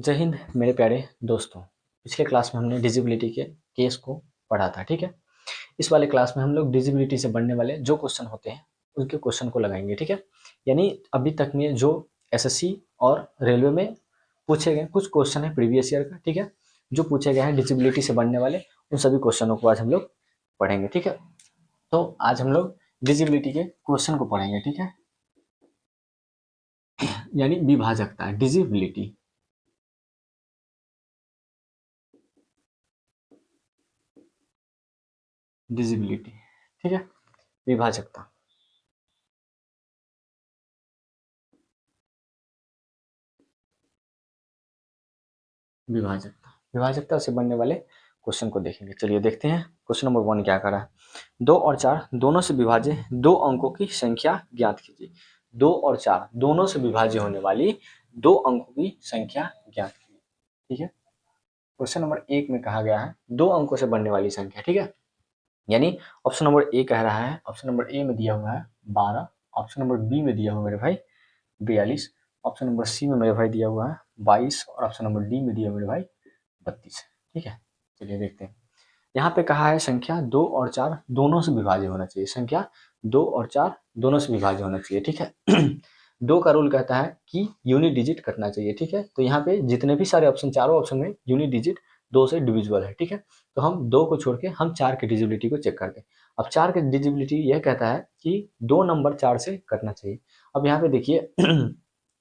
जय हिंद मेरे प्यारे दोस्तों। पिछले क्लास में हमने डिजिबिलिटी के केस को पढ़ा था, ठीक है। इस वाले क्लास में हम लोग डिजिबिलिटी से बनने वाले जो क्वेश्चन होते हैं उनके क्वेश्चन को लगाएंगे, ठीक है। यानी अभी तक में जो एसएससी और रेलवे में पूछे गए कुछ क्वेश्चन है प्रीवियस ईयर का, ठीक है, जो पूछे गए हैं डिजिबिलिटी से बनने वाले, उन सभी क्वेश्चनों को आज हम लोग पढ़ेंगे, ठीक है। तो आज हम लोग डिजिबिलिटी के क्वेश्चन को पढ़ेंगे, ठीक है। यानी विभाजकता, डिजिबिलिटी, डिजिबिलिटी, ठीक है, विभाजकता। विभाजकता से बनने वाले क्वेश्चन को देखेंगे। चलिए देखते हैं क्वेश्चन नंबर 1 क्या करा है। 2 और 4 दोनों से विभाज्य दो अंकों की संख्या ज्ञात कीजिए। 2 और 4 दोनों से विभाज्य होने वाली दो अंकों की संख्या ज्ञात कीजिए, ठीक है। क्वेश्चन नंबर 1 में कहा गया है दो अंकों से बनने वाली संख्या, ठीक है। यानी ऑप्शन नंबर ए कह रहा है, ऑप्शन नंबर ए में दिया हुआ है 12, ऑप्शन नंबर बी में दिया हुआ मेरे भाई 42, ऑप्शन नंबर सी में मेरे भाई दिया हुआ है 22 और ऑप्शन नंबर डी में दिया मेरे भाई 32, ठीक है। चलिए देखते हैं। यहाँ पे कहा है संख्या 2 और 4 दोनों से विभाज्य होना चाहिए। संख्या 2 और 4 दोनों से विभाज्य होना चाहिए, ठीक है। 2 का रूल कहता है कि यूनिट डिजिट कटना चाहिए, ठीक है। तो यहाँ पे जितने भी सारे ऑप्शन, चारों ऑप्शन में यूनिट डिजिट 2 से डिविजिबल है, ठीक है। तो हम 2 को छोड़ के हम 4 की डिजिबिलिटी को चेक करते हैं। अब 4 की डिजिबिलिटी यह कहता है कि 2 नंबर 4 से कटना चाहिए। अब यहाँ पे देखिए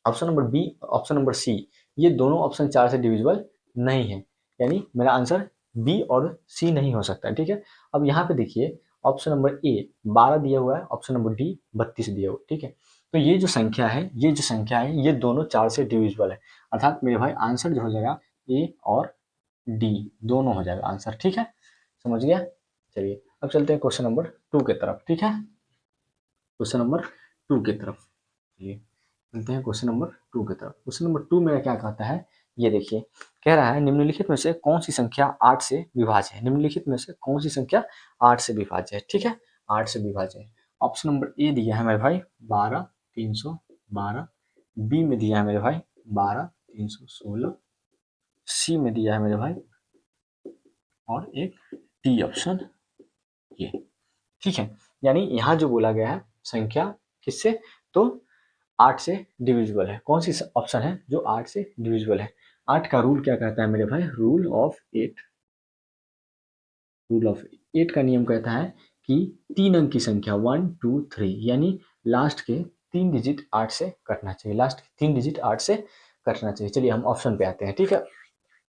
option number B, option number C, ये दोनों ऑप्शन 4 से डिविजिबल नहीं है। यानी मेरा आंसर बी और सी नहीं हो सकता, ठीक है। अब यहाँ पे देखिए ऑप्शन नंबर ए 12 दिया हुआ है, ऑप्शन नंबर डी 32 दिया हुआ है, ठीक है। तो ये जो संख्या है, ये दोनों 4 से डिविजिबल है। अर्थात मेरे भाई आंसर जो हो जाएगा ए और डी दोनों हो जाएगा आंसर, ठीक है। समझ गया। चलिए अब चलते हैं क्वेश्चन नंबर 2 की तरफ, ठीक है। क्वेश्चन नंबर 2 की तरफ चलिए चलते हैं क्वेश्चन नंबर 2 की तरफ। क्वेश्चन नंबर 2 मेरा क्या कहता है, ये देखिए। कह रहा है निम्नलिखित में से कौन सी संख्या 8 से विभाज्य है। निम्नलिखित में से कौन सी संख्या 8 से विभाज्य है, ठीक है। 8 से विभाज्य है। ऑप्शन नंबर ए दिया है मेरे भाई 12 312, बी में दिया है मेरे भाई 12 316, सी में दिया है मेरे भाई और एक डी ऑप्शन ये, ठीक है। यानी यहाँ जो बोला गया है संख्या किससे, तो 8 से डिविजिबल है। कौन सी ऑप्शन है जो 8 से डिविजिबल है। 8 का रूल क्या कहता है मेरे भाई, रूल ऑफ 8, रूल ऑफ 8 का नियम कहता है कि 3 अंक की संख्या 1 2 3 यानी लास्ट के 3 डिजिट 8 से कटना चाहिए। लास्ट के 3 डिजिट 8 से कटना चाहिए। चलिए हम ऑप्शन पे आते हैं, ठीक है।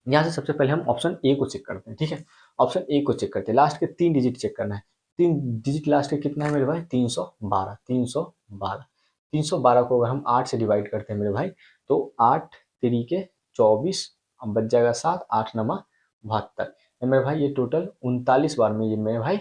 यहाँ से सबसे पहले हम ऑप्शन ए को चेक करते हैं, ठीक है। ऑप्शन ए को चेक करते हैं, लास्ट के 3 डिजिट चेक करना है। 3 डिजिट लास्ट के कितना है मेरे भाई, 312, 312, 312 को अगर हम 8 से डिवाइड करते हैं मेरे भाई, तो 8 तरीके 24, अब बच जाएगा 7, 8 नमा 72, मेरे भाई ये टोटल 39 बार में ये मेरे भाई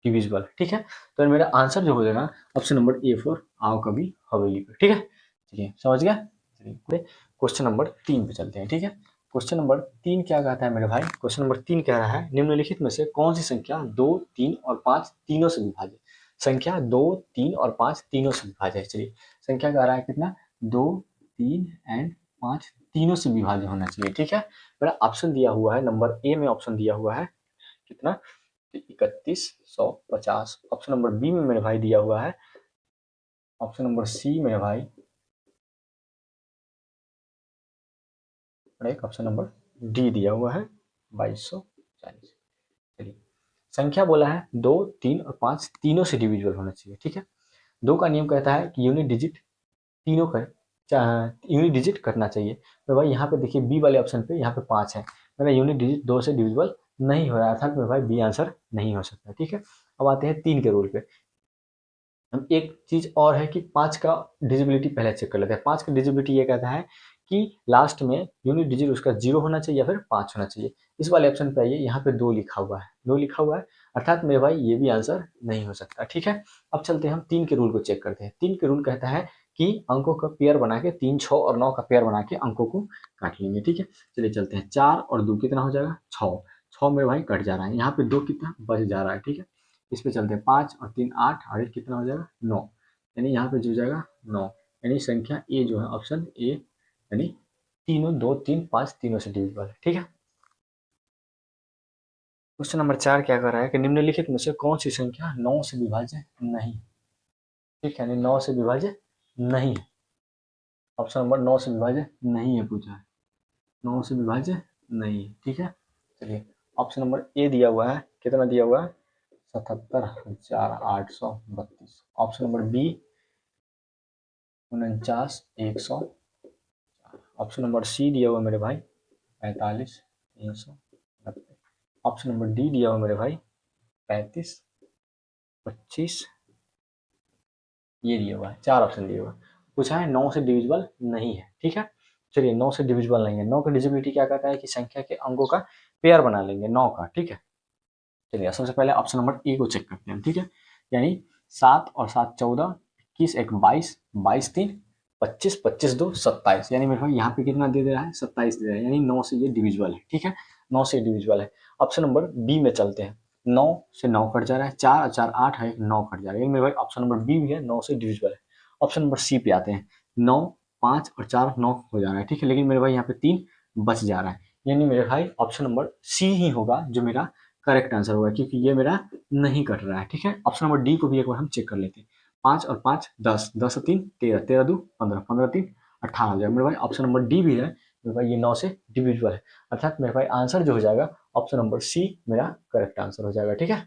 डिविजिबल, ठीक है। तो मेरा आंसर जो हो जाएगा ऑप्शन नंबर ए फॉर आओ कभी हवेली पे, ठीक है। चलिए समझ गया। चलिए क्वेश्चन नंबर 3 पे चलते हैं, ठीक है। क्वेश्चन नंबर 3 क्या कहता है मेरे भाई, क्वेश्चन नंबर 3 कह रहा है निम्नलिखित में से कौन सी संख्या 2 3 और 5 तीनों से विभाज्य। संख्या 2 3 और 5 तीनों से विभाज्य है। चलिए संख्या कह रहा है कितना, 2 3 एंड 5 तीनों से विभाज्य होना चाहिए, ठीक है। मेरा ऑप्शन दिया हुआ है नंबर ए में, ऑप्शन दिया हुआ है कितना, 3150। ऑप्शन नंबर बी में मेरे भाई दिया हुआ है, ऑप्शन नंबर सी मेरे भाई और एक ऑप्शन नंबर डी दिया हुआ है 2240। चलिए संख्या बोला है 2 3 और 5 तीनों से डिविजिबल होना चाहिए, ठीक है। 2 का नियम कहता है कि यूनिट डिजिट तीनों का यूनिट डिजिट करना चाहिए। तो भाई यहाँ पे देखिए बी वाले ऑप्शन पे यहाँ पे 5 है, मेरा यूनिट डिजिट 2 से डिविजिबल नहीं हो रहा था, मेरे भाई बी आंसर नहीं हो सकता, ठीक है। अब आते हैं 3 के रूल पे। हम एक चीज और है कि 5 का डिजिबिलिटी पहले चेक कर लेते हैं। 5 का डिजिबिलिटी ये कहता है कि लास्ट में यूनिट डिजिट उसका 0 होना चाहिए या फिर 5 होना चाहिए। इस वाले ऑप्शन पे आइए, यहाँ पे 2 लिखा हुआ है, 2 लिखा हुआ है, अर्थात मेरे भाई ये भी आंसर नहीं हो सकता, ठीक है। अब चलते हैं हम 3 के रूल को चेक करते हैं। 3 के रूल कहता है कि अंकों का पेयर बना के 3 6 और 9 का पेयर बना के अंकों को काट लेंगे, ठीक है। चलिए चलते हैं, 4 और 2 कितना हो जाएगा, 6, 6 मेरे भाई कट जा रहा है, यहाँ पे 2 कितना बच जा रहा है, ठीक है। इस पे चलते हैं, 5 और 3 8 और 1 कितना हो जाएगा 9, यानी यहाँ पे जो हो जाएगा 9, यानी संख्या ए जो है ऑप्शन ए यानी तीनों 2 3 5 तीनों से डिविजिबल है। ठीक है, क्वेश्चन नंबर 4 क्या कर रहा है कि निम्नलिखित में से कौन सी संख्या 9 से विभाज्य नहीं। ठीक है, यानी 9 से विभाज्य नहीं है। ऑप्शन नंबर 9 से विभाज्य नहीं है पूछा है, 9 से विभाज्य नहीं है। ठीक है, चलिए ऑप्शन नंबर ए दिया हुआ है, कितना दिया हुआ है 77,832। Option number B 49,100। Option number C दिया हुआ मेरे भाई 45,390। ऑप्शन नंबर डी दिया हुआ मेरे भाई 35, 25, ये दिया हुआ है। 4 ऑप्शन दिया हुआ है, पूछा है 9 से डिविजिबल नहीं है। ठीक है, चलिए 9 से डिविजिबल नहीं है। 9 की डिविजिबिलिटी क्या कहता है कि संख्या के अंकों का पेयर बना लेंगे 9 का। ठीक है, चलिए सबसे पहले ऑप्शन नंबर ए को चेक करते हैं। ठीक है, यानी 7 और 7 14, 21 1 22, 22 3 25, 25 2 27, यानी मेरे भाई यहाँ पे कितना दे रहा है 27 दे रहा है, यानी 9 से ये डिविजिबल है। ठीक है, 9 से डिविजिबल है। ऑप्शन नंबर बी में चलते हैं, 9 से 9 कट जा रहा है, 4 और 4 8 है, 9 कट जा रहा है, यानी मेरे भाई ऑप्शन नंबर बी भी है 9 से डिविजिबल है। ऑप्शन नंबर सी पे आते हैं, 9 5 और 4 9 हो जा रहा है। ठीक है, लेकिन मेरे भाई यहाँ पे 3 बच जा रहा है, यानी मेरे भाई ऑप्शन नंबर सी ही होगा जो मेरा करेक्ट आंसर होगा, क्योंकि ये मेरा नहीं कट रहा है। ठीक है, ऑप्शन नंबर डी को भी एक बार हम चेक कर लेते हैं। 5 और 5 10, 10 और 3 13, 13 2 15, 15 3 18 हो जाएगा। मेरे भाई ऑप्शन नंबर डी भी है, मेरे भाई ये 9 से डिविजिबल है, अर्थात मेरे भाई आंसर जो हो जाएगा ऑप्शन नंबर सी मेरा करेक्ट आंसर हो जाएगा। ठीक है,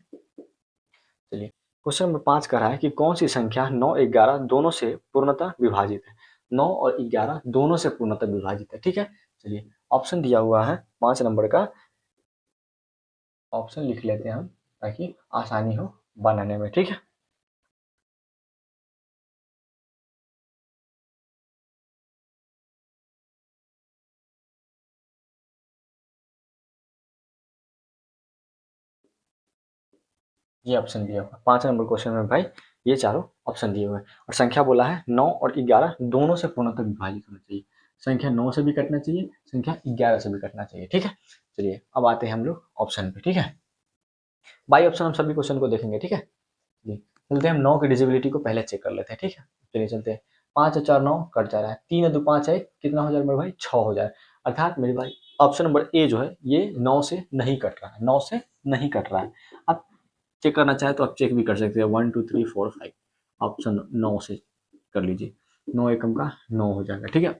चलिए क्वेश्चन नंबर 5 कह रहा है कि कौन सी संख्या 9 11 दोनों से पूर्णतः विभाजित है। 9 और 11 दोनों से पूर्णतः विभाजित है। ठीक है, चलिए ऑप्शन दिया हुआ है 5 नंबर का, ऑप्शन लिख लेते हैं हम ताकि आसानी हो बनाने में। ठीक है, ये ऑप्शन दिया हुआ 5 नंबर क्वेश्चन में भाई, ये चारों ऑप्शन दिए हुए हैं और संख्या बोला है 9 और 11 दोनों से पूर्णतः विभाजित होना चाहिए। संख्या 9 से भी कटना चाहिए, संख्या 11 से भी कटना चाहिए। ठीक है, चलिए अब आते हैं हम लोग ऑप्शन पे। ठीक है, बाई ऑप्शन हम सभी क्वेश्चन को देखेंगे। ठीक है, जी चलते हैं हम 9 की डिजिबिलिटी को पहले चेक कर लेते हैं। ठीक है, चलिए चलते हैं, 5 और 4 9 कट जा रहा है, 3 और 2 5 है, कितना हो जाएगा मेरे भाई 6 हो जाए, अर्थात मेरे भाई ऑप्शन नंबर ए जो है ये 9 से नहीं कट रहा है, 9 से नहीं कट रहा है। अब चेक करना चाहे तो आप चेक भी कर सकते हैं, 1 2 3 4 5, ऑप्शन 9 से कर लीजिए, 9 एकम का 9 हो जाएगा। ठीक है,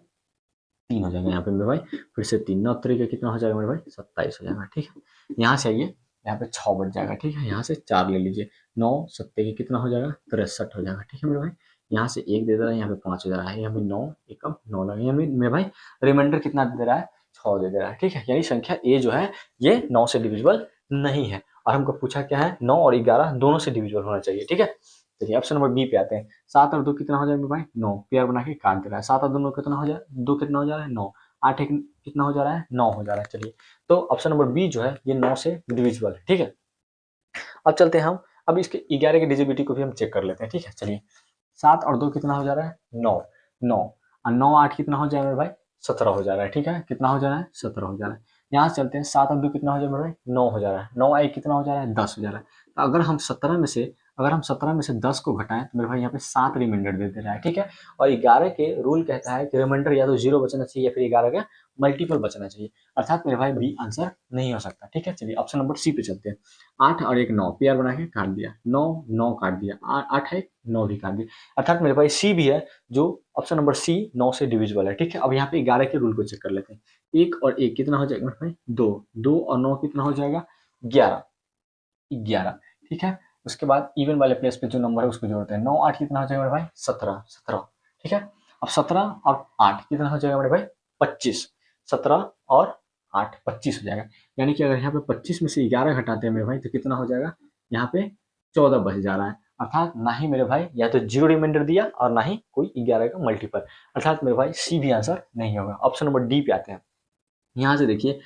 3 हो जाएगा यहाँ पे मेरे भाई, फिर से 3 9 तरीके कितना हो जाएगा मेरे भाई 27 हो जाएगा। ठीक है, यहाँ से आइए, यहाँ पे 6 बच जाएगा। ठीक है, यहाँ से 4 ले लीजिए, 9 सत्ते के कितना हो जाएगा 63 हो जाएगा। ठीक है मेरे भाई, यहाँ से 1 दे दे रहा है, यहाँ पे 5 हो जा रहा है, यहाँ पे 9 एकम 9 लगा, यहाँ मेरे भाई रिमाइंडर कितना दे रहा है 6 दे दे रहा है। ठीक है, यानी संख्या ए जो है ये 9 से डिविजिबल नहीं है, और हमको पूछा क्या है 9 और 11 दोनों से डिविजिबल होना चाहिए। ठीक है, चलिए ऑप्शन नंबर बी पे आते हैं, 7 और 2 कितना हो जाएगा भाई 9, पेयर बना के काट दे रहा है, 7 और 2 कितना हो जाए 2 कितना हो जा रहा है 9, 8 एक कितना हो जा रहा है 9 हो जा रहा है। चलिए तो ऑप्शन नंबर बी जो है ये 9 से डिविजिबल है। ठीक है, अब चलते हैं हम, अब इसके 11 की डिजिबिलिटी को भी हम चेक कर लेते हैं। ठीक है, चलिए 7 और 2 कितना हो जा रहा है 9, 9 और 9 8 कितना हो जाएगा मेरे भाई 17 हो जा रहा है। ठीक है, कितना हो जा रहा है 17 हो जा रहा है। यहाँ से चलते हैं, 7 और 2 कितना हो जाएगा मेरे भाई 9 हो जा रहा है, 9 1 कितना हो जा रहा है 10 हो जा रहा है। तो अगर हम 17 में से 10 को घटाएं तो मेरे भाई यहाँ पे 7 रिमाइंडर दे दे रहा है। ठीक है, और 11 के रूल कहता है कि रिमाइंडर या तो 0 बचना चाहिए या फिर 11 का मल्टीपल बचना चाहिए, अर्थात मेरे भाई बी आंसर नहीं हो सकता। ठीक है, चलिए ऑप्शन नंबर सी पे चलते हैं, 8 और 1 9 पेयर बना के काट दिया, 9 9 काट दिया, 8 है 9 भी काट दिया, अर्थात मेरे पास सी भी है जो ऑप्शन नंबर सी 9 से डिविजिबल है। ठीक है, अब यहाँ पे 11 के रूल को चेक कर लेते हैं, 1 और 1 कितना हो जाएगा मेरे भाई 2, 2 और 9 कितना हो जाएगा 11, 11। ठीक है, उसके बाद इवन वाले प्लेस पे जो नंबर है उसको जोड़ते हैं, 9 8 कितना हो जाएगा मेरे भाई 17, 17। ठीक है, अब 17 और 8 कितना हो जाएगा मेरे भाई 25, 17 और 8 25 हो जाएगा, यानी कि अगर यहाँ पे 25 में से 11 घटाते हैं मेरे भाई तो कितना हो जाएगा यहाँ पे 14 बच जा रहा है, अर्थात ना ही मेरे भाई या तो जीरो रिमाइंडर दिया और ना ही कोई 11 का मल्टीपल, अर्थात मेरे भाई सी भी आंसर नहीं होगा। ऑप्शन नंबर डी पे आते हैं, यहाँ से देखिए,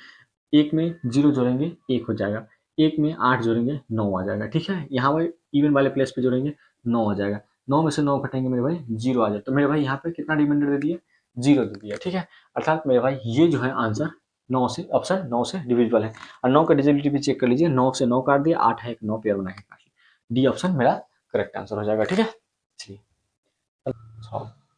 एक में जीरो जोड़ेंगे एक हो जाएगा, एक में 8 जोड़ेंगे 9 आ जाएगा। ठीक है, यहाँ पर इवन वाले प्लेस पे जोड़ेंगे 9 आ जाएगा, 9 में से 9 घटेंगे मेरे भाई 0 आ जाए, तो मेरे भाई यहाँ पे कितना रिमाइंडर दे दिया 0 दे दिया। ठीक है, अर्थात मेरे भाई ये जो है आंसर 9 से, ऑप्शन 9 से डिविजिबल है, और 9 का डिजिबिलिटी भी चेक कर लीजिए, 9 से 9 काट दिया, 8 है 1 9 पेयर बना के काट लिया, डी ऑप्शन मेरा करेक्ट आंसर हो जाएगा। ठीक है, चलिए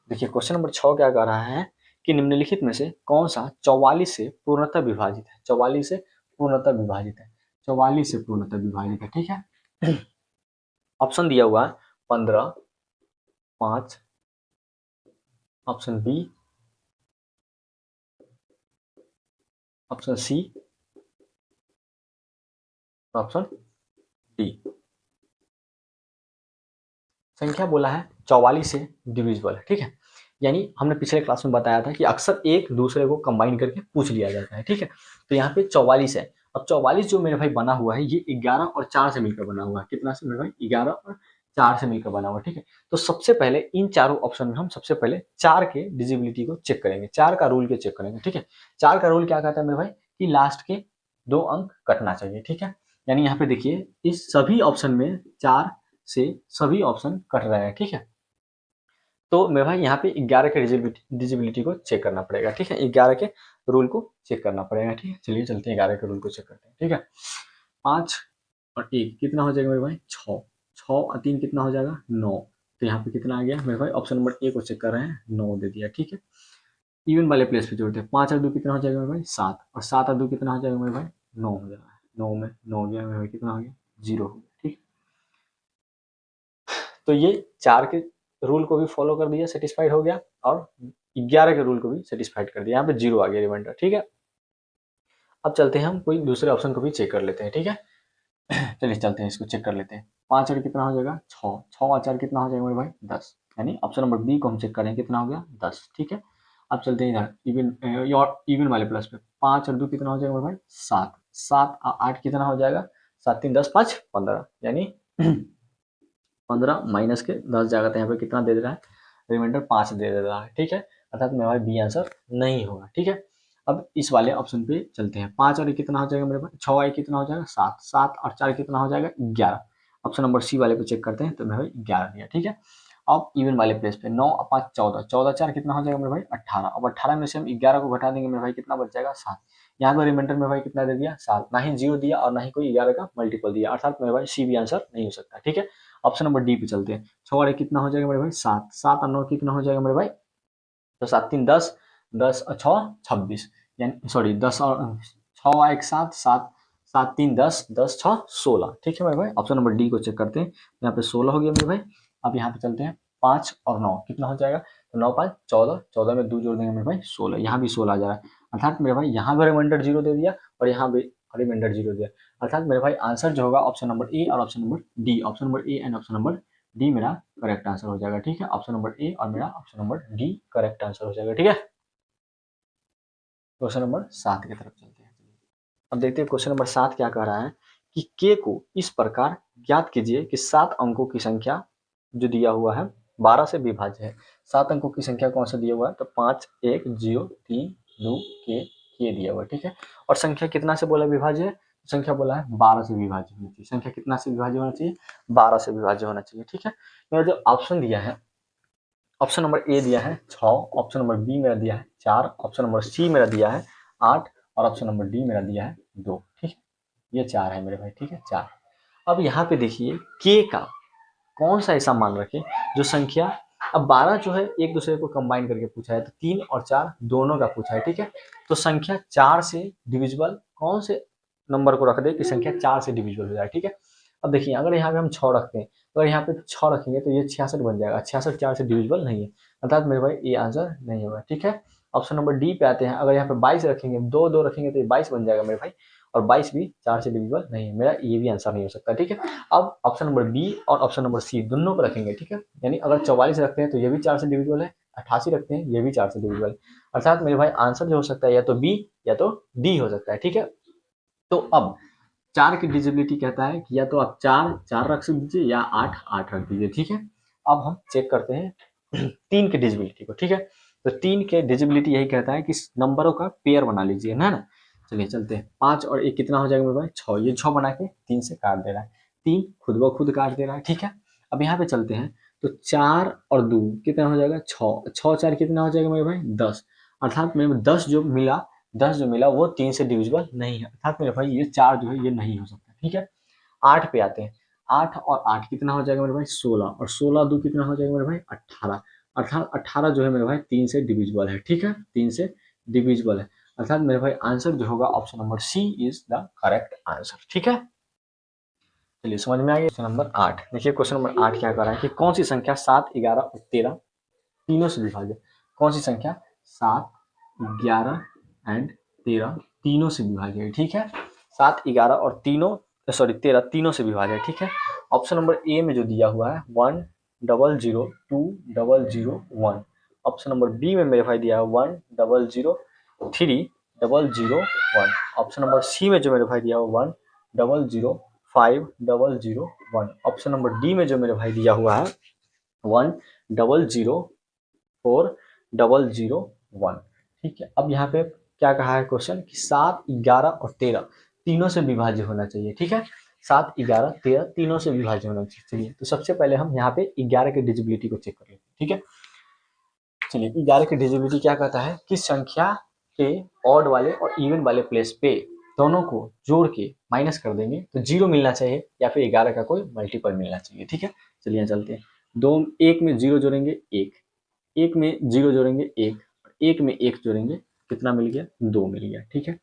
देखिए क्वेश्चन नंबर 6 क्या कह रहा है कि निम्नलिखित में से कौन सा 44 से पूर्णतः विभाजित है। 44 से पूर्णतः विभाजित है। 44 से पूर्णतः विभाजित है। ठीक है। ऑप्शन दिया हुआ है 15, 5, option B, option C, option D. संख्या बोला है 44 से डिविजिबल है। ठीक है, यानी हमने पिछले क्लास में बताया था कि अक्सर एक दूसरे को कंबाइन करके पूछ लिया जाता है। ठीक है, तो यहाँ पे 44 है। अब 44 जो मेरे भाई बना हुआ है ये 11 और 4 से मिलकर बना हुआ है। कितना से मेरे भाई? 11 और 4 से मिलकर बना हुआ है। ठीक है, तो सबसे पहले इन चारों ऑप्शन में हम सबसे पहले 4 के डिजिबिलिटी को चेक करेंगे, 4 का रूल के चेक करेंगे। ठीक है, 4 का रूल क्या कहता है मेरे भाई? कि लास्ट के 2 अंक कटना चाहिए। ठीक है, यानी यहाँ पे देखिए इस सभी ऑप्शन में 4 से सभी ऑप्शन कट रहे हैं। ठीक है, तो मेरे भाई यहाँ पे 11 के डिजिबिलिटी को चेक करना पड़ेगा। ठीक है, 11 के रूल को चेक करना पड़ेगा। ठीक है, चलिए चलते हैं 11 के रूल को चेक करते हैं। ठीक है, 5 और 1 कितना हो जाएगा मेरे भाई? 6। 6 और 3 कितना हो जाएगा? 9। तो यहाँ पे कितना आ गया मेरे भाई? ऑप्शन नंबर ए को चेक कर रहे हैं, 9 दे दिया। ठीक है, इवन वाले प्लेस पे जोड़ते हैं। 5 और 2 कितना हो जाएगा मेरे भाई? 7। और 7 और 2 कितना हो जाएगा मेरे भाई? 9 हो जाएगा। 9 में 9 हो गया मेरे भाई, कितना हो गया? 0 हो गया। ठीक, तो ये 4 के रूल को भी फॉलो कर दिया, सेटिस्फाइड हो गया, और 11 के रूल को भी सेटिस्फाइड कर दिया। यहाँ पे 0 आ गया रिमाइंडर। ठीक है, अब चलते हैं हम कोई दूसरे ऑप्शन को भी चेक कर लेते हैं। ठीक है, चलिए चलते हैं इसको चेक कर लेते हैं। 5 और कितना हो जाएगा? 6। 6 और 4 कितना हो जाएगा मेरे भाई? 10। यानी ऑप्शन नंबर बी को हम चेक करें, कितना हो गया? 10। ठीक है, अब चलते हैं इधर इवन वाले प्लस पे। 5 और 2 कितना हो जाएगा मेरे भाई? 7। 7 और 8 कितना हो जाएगा? 7 3 10 5 15, यानी 15 माइनस के 10 जाएगा, तो यहाँ पे कितना दे दे रहा है? रिमाइंडर 5 दे दे रहा है। ठीक है, अर्थात मेरा भाई बी आंसर नहीं होगा। ठीक है, अब इस वाले ऑप्शन पे चलते हैं। 5 और 1 कितना हो जाएगा मेरे भाई? 6 और 1 कितना हो जाएगा? 7। 7 और 4 कितना हो जाएगा? 11। ऑप्शन नंबर सी वाले पे चेक करते हैं, तो मेरे भाई 11 दिया। ठीक है, अब इवन वाले प्लेस पे 9 और 5 14। 14 4 कितना हो जाएगा मेरे भाई? 18। अब 18 में से हम 11 को घटा देंगे मेरे भाई, कितना बच जाएगा? 7। यहाँ पर रिमाइंडर में भाई कितना दे दिया? 7। ना ही 0 दिया और ना ही कोई 11 का मल्टीपल दिया, अर्थात मेरे भाई सी भी आंसर नहीं हो सकता। ठीक है, ऑप्शन नंबर डी पे चलते हैं। 6 और 1 कितना हो जाएगा मेरे भाई? 7। 7 और 9 कितना हो जाएगा मेरे भाई? तो 7 3 10, 10 और 6 26, यानी सॉरी 10 और 6 और 1 7, 7 7 3 10, 10 6 16। ठीक है मेरे भाई, ऑप्शन नंबर डी को चेक करते हैं। यहाँ पे 16 हो गया मेरे भाई। अब यहाँ पे चलते हैं 5 और 9 कितना हो जाएगा? तो 9 5 14, 14 में 2 जोड़ देंगे मेरे भाई 16, यहाँ भी 16 आ जा रहा है। अर्थात मेरे भाई यहाँ भी रिमाइंडर 0 दे दिया और यहाँ भी रिमाइंडर 0 दिया। अर्थात मेरे भाई आंसर जो होगा ऑप्शन नंबर ए और option number D, option number A and option number D मेरा करेक्ट आंसर हो जाएगा। ठीक है, ऑप्शन नंबर ए और मेरा option number D correct answer हो जाएगा। ठीक है, क्वेश्चन नंबर 7 की तरफ चलते हैं। अब देखते हैं क्वेश्चन नंबर 7 क्या कह रहा है कि के को इस प्रकार ज्ञात कीजिए कि 7 अंकों की संख्या जो दिया हुआ है 12 से विभाज्य है। 7 अंकों की संख्या कौन सा दिया हुआ है? तो 5 1 0 3 2 के दिया हुआ है। ठीक है, और संख्या कितना से बोला विभाज्य है? संख्या बोला है 12 से विभाज्य होनी चाहिए। संख्या कितना से विभाज्य होना चाहिए? 12 से विभाज्य होना चाहिए। ठीक है, मेरा जो ऑप्शन दिया है, ऑप्शन नंबर ए दिया है 6, ऑप्शन नंबर बी मेरा दिया है 4, ऑप्शन नंबर सी मेरा दिया है 8 और ऑप्शन नंबर डी मेरा दिया है 2। ठीक है, ये 4 है मेरे भाई। ठीक है, 4। अब यहाँ पे देखिए के का कौन सा ऐसा मान रखे जो संख्या, अब 12 जो है एक दूसरे को कंबाइन करके पूछा है, तो 3 और 4 दोनों का पूछा है। ठीक है, तो संख्या 4 से डिविजिबल कौन से नंबर को रख दे कि संख्या 4 से डिविजिबल हो जाए। ठीक है, अब देखिए अगर यहाँ पे हम 6 रखते हैं, अगर यहाँ पे 6 रखेंगे तो ये 66 बन जाएगा। 66 4 से डिविजिबल नहीं है, अर्थात मेरे भाई ये आंसर नहीं होगा। ठीक है, ऑप्शन नंबर डी पे आते हैं। अगर यहाँ पे 22 रखेंगे, 2 2 रखेंगे तो ये 22 बन जाएगा मेरे भाई, और 22 भी 4 से डिविजिबल नहीं है, मेरा ये भी आंसर नहीं हो सकता। ठीक है, अब ऑप्शन नंबर बी और ऑप्शन नंबर सी दोनों को रखेंगे। ठीक है, यानी अगर 44 रखते हैं तो ये भी 4 से डिविजिबल है, 88 रखते हैं ये भी 4 से डिविजिबल है, अर्थात मेरे भाई आंसर जो हो सकता है या तो बी या तो डी हो सकता है। ठीक है, तो अब 4 की डिजिबिलिटी कहता है कि या तो आप 4 4 रख दीजिए या 8 8 रख दीजिए। ठीक है, अब हम चेक करते हैं 3 की डिजिबिलिटी को। ठीक है, तो 3 के डिजिबिलिटी यही कहता है कि नंबरों का पेयर बना लीजिए, है ना। चलिए चलते हैं, 5 और 1 कितना हो जाएगा मेरे भाई? 6। ये 6 बना के 3 से काट दे रहा है, 3 खुद ब खुद काट दे रहा है। ठीक है, अब यहाँ पे चलते हैं, तो 4 और 2 कितना हो जाएगा? 6। 6 4 कितना हो जाएगा मेरे भाई? 10। अर्थात मेरे 10 जो मिला वो 3 से डिविजिबल नहीं है, अर्थात मेरे भाई ये 4 जो है ये नहीं हो सकता। ठीक है, 8 पे आते हैं। 8 और 8 कितना हो जाएगा मेरे भाई? 16, और 16 2 कितना हो जाएगा मेरे भाई? 18। अर्थात 18 जो है मेरे भाई 3 से डिविजिबल है, ठीक है, 3 से डिविजिबल है, अर्थात मेरे भाई आंसर जो होगा option number C is the correct answer, ठीक है। चलिए समझ में आ गया। क्वेश्चन नंबर 8 देखिए, क्वेश्चन नंबर 8 क्या कर रहा है कि कौन सी संख्या 7, 11 और 13 तीनों से विभाज्य, कौन सी संख्या 7, 11 एंड 13 तीनों से विभाज्य है, ठीक है। 7, 11 और 13 तीनों से विभाज्य है, ठीक है। ऑप्शन नंबर ए में जो दिया हुआ है 1 0 0 2 0 0 1, ऑप्शन नंबर बी में मेरे भाई दिया है 1 0 0 3 0 0 1, ऑप्शन नंबर सी में जो मेरे भाई दिया हुआ 1 0 0 5 0 0 1, ऑप्शन नंबर डी में जो मेरे भाई दिया हुआ है 1 0 0 4 0 0 1, ठीक है। अब यहाँ पे क्या कहा है क्वेश्चन कि 7, 11 और 13 तीनों से विभाज्य होना चाहिए, ठीक है। 7, 11, 13 तीनों से विभाज्य होना चाहिए। चलिए तो सबसे पहले हम यहाँ पे 11 की डिजिबिलिटी को चेक कर लेते हैं, ठीक है। चलिए 11 की डिजिबिलिटी क्या कहता है कि संख्या के ऑड वाले और इवन वाले प्लेस पे दोनों को जोड़ के माइनस कर देंगे तो 0 मिलना चाहिए या फिर 11 का कोई मल्टीपल मिलना चाहिए, ठीक है। चलिए यहाँ चलते हैं। दो, एक में 0 जोड़ेंगे 1, एक में 0 जोड़ेंगे 1, और एक में 1 जोड़ेंगे कितना मिल गया, 2 मिल गया, ठीक है।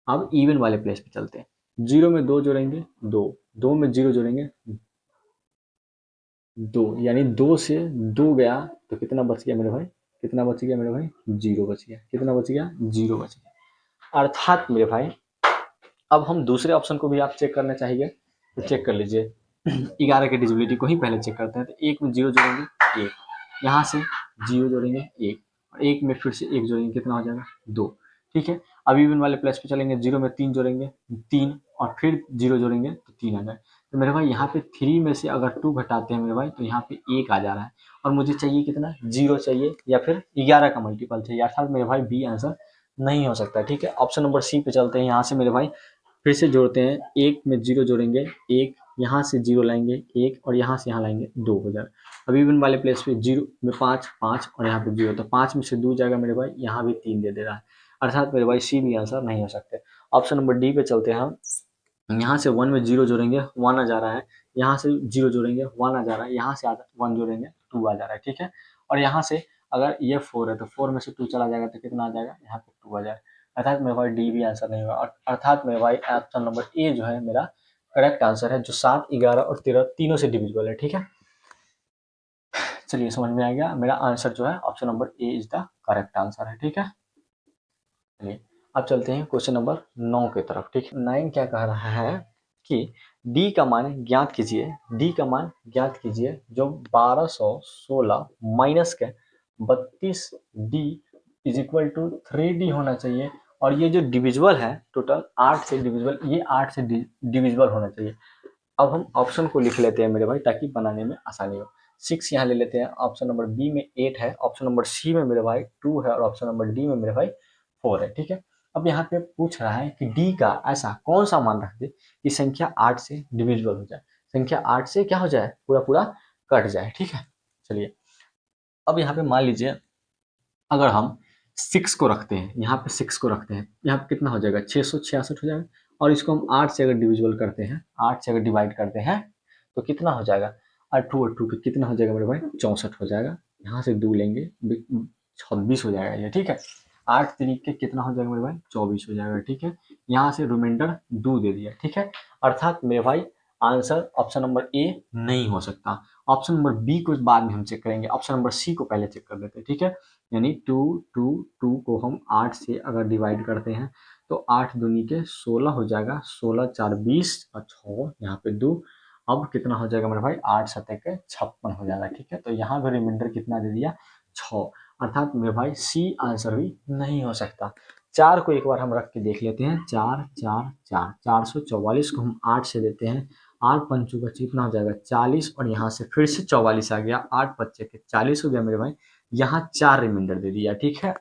अब इवन वाले प्लेस पे चलते हैं। 0 में 2 जोड़ेंगे 2, 2 में 0 जोड़ेंगे 2, यानी 2 से 2 गया तो कितना बच गया मेरे भाई, कितना बच गया मेरे भाई, 0 बच गया, कितना बच गया, 0 बच गया। अर्थात मेरे भाई अब हम दूसरे ऑप्शन को भी आप चेक करना चाहिए तो चेक कर लीजिए। 11 की डिजिबिलिटी को ही पहले चेक करते हैं। तो एक में 0 जोड़ेंगे 1, यहाँ से 0 जोड़ेंगे 1, और एक में फिर से 1 जोड़ेंगे कितना हो जाएगा 2, ठीक है। अब इवन वाले प्लस पे चलेंगे, 0 में 3 जोड़ेंगे 3, और फिर 0 जोड़ेंगे तो 3 आ जाए। तो मेरे भाई यहाँ पे 3 में से अगर 2 घटाते हैं मेरे भाई तो यहाँ पे 1 आ जा रहा है, और मुझे चाहिए कितना, 0 चाहिए या फिर 11 का मल्टीपल चाहिए, अर्थात मेरे भाई बी आंसर नहीं हो सकता, ठीक है। ऑप्शन नंबर सी पे चलते हैं। यहाँ से मेरे भाई फिर से जोड़ते हैं, एक में 0 जोड़ेंगे 1, यहाँ से 0 लाएंगे 1, और यहाँ से यहाँ लाएंगे 2 हो जाएगा। अब इवन वाले प्लेस पे 0 में 5 5 और यहाँ पे 0, तो 5 में से 2 जाएगा मेरे भाई, यहाँ भी 3 दे दे रहा है, अर्थात मेरे भाई सी भी आंसर नहीं हो सकते। ऑप्शन नंबर डी पे चलते हैं हम। यहाँ से 1 में 0 जोड़ेंगे 1 आ जा रहा है, यहाँ से 0 जोड़ेंगे 1 आ जा रहा है, यहाँ से 1 जोड़ेंगे 2 आ जा रहा है, ठीक है। और यहाँ से अगर ये 4 है तो 4 में से 2 चला जाएगा तो कितना आ जाएगा, यहाँ पे 2 आ जाएगा, अर्थात मेरे भाई डी भी आंसर नहीं होगा। अर्थात मेरे भाई ऑप्शन नंबर ए जो है मेरा करेक्ट आंसर है, जो 7, 11 और 13 तीनों से डिविजिबल है, ठीक है। चलिए समझ में आ गया, मेरा आंसर जो है option number A is the correct answer है, ठीक है। चलिए अब चलते हैं क्वेश्चन नंबर 9 की तरफ, ठीक है। 9 क्या कह रहा है कि डी का मान ज्ञात कीजिए, डी का मान ज्ञात कीजिए जो 1216 माइनस के 32 D is equal to 3D होना चाहिए, और ये जो डिविजिबल है टोटल 8 से डिविजिबल, ये 8 से डिविजिबल होना चाहिए। अब हम ऑप्शन को लिख लेते हैं मेरे भाई ताकि बनाने में आसानी हो। 6 यहाँ ले लेते हैं, ऑप्शन नंबर बी में 8 है, ऑप्शन नंबर सी में मेरे भाई 2 है, और ऑप्शन नंबर डी में मेरे भाई 4 है, ठीक है। अब यहाँ पे पूछ रहा है कि डी का ऐसा कौन सा मान रख दे कि संख्या 8 से डिविजिबल हो जाए, संख्या 8 से क्या हो जाए, पूरा पूरा कट जाए, ठीक है। चलिए अब यहाँ पे मान लीजिए अगर हम 6 को रखते हैं, यहाँ पे 6 को रखते हैं, यहाँ पे कितना हो जाएगा, 666 हो जाएगा, और इसको हम 8 से अगर डिविजिबल करते हैं, 8 से अगर डिवाइड करते हैं तो कितना हो जाएगा, 8 और 2 कितना हो जाएगा मेरे भाई, 64 हो जाएगा। यहाँ से 2 लेंगे 26 हो जाएगा ये, ठीक है। 8 तरीके कितना हो जाएगा मेरे भाई, 24 हो जाएगा, ठीक है। यहाँ से रिमाइंडर 2 दे दिया, ठीक है। अर्थात मेरे भाई आंसर ऑप्शन नंबर ए नहीं हो सकता। ऑप्शन नंबर बी को बाद में हम चेक करेंगे, ऑप्शन नंबर सी को पहले चेक कर लेते हैं, ठीक है। यानी 2 2 2 को हम 8 से अगर डिवाइड करते हैं तो 8 दूनी के 16 हो जाएगा, 16 4 20 और 6 यहाँ पे 2, अब कितना हो जाएगा मेरे भाई, 8 सतह के 56 हो जाएगा, ठीक है। तो यहाँ पे रिमाइंडर कितना दे दिया, 6, अर्थात मेरे भाई सी आंसर भी नहीं हो सकता। 4 को एक बार हम रख के देख लेते हैं, 4 4 4 444 को हम 8 से देते हैं, 8 पंचों का कितना हो जाएगा 40, और यहाँ से फिर से 44 आ गया, 8 बच्चे के 40 हो गया मेरे भाई, यहाँ 4 रिमाइंडर दे दिया, ठीक है।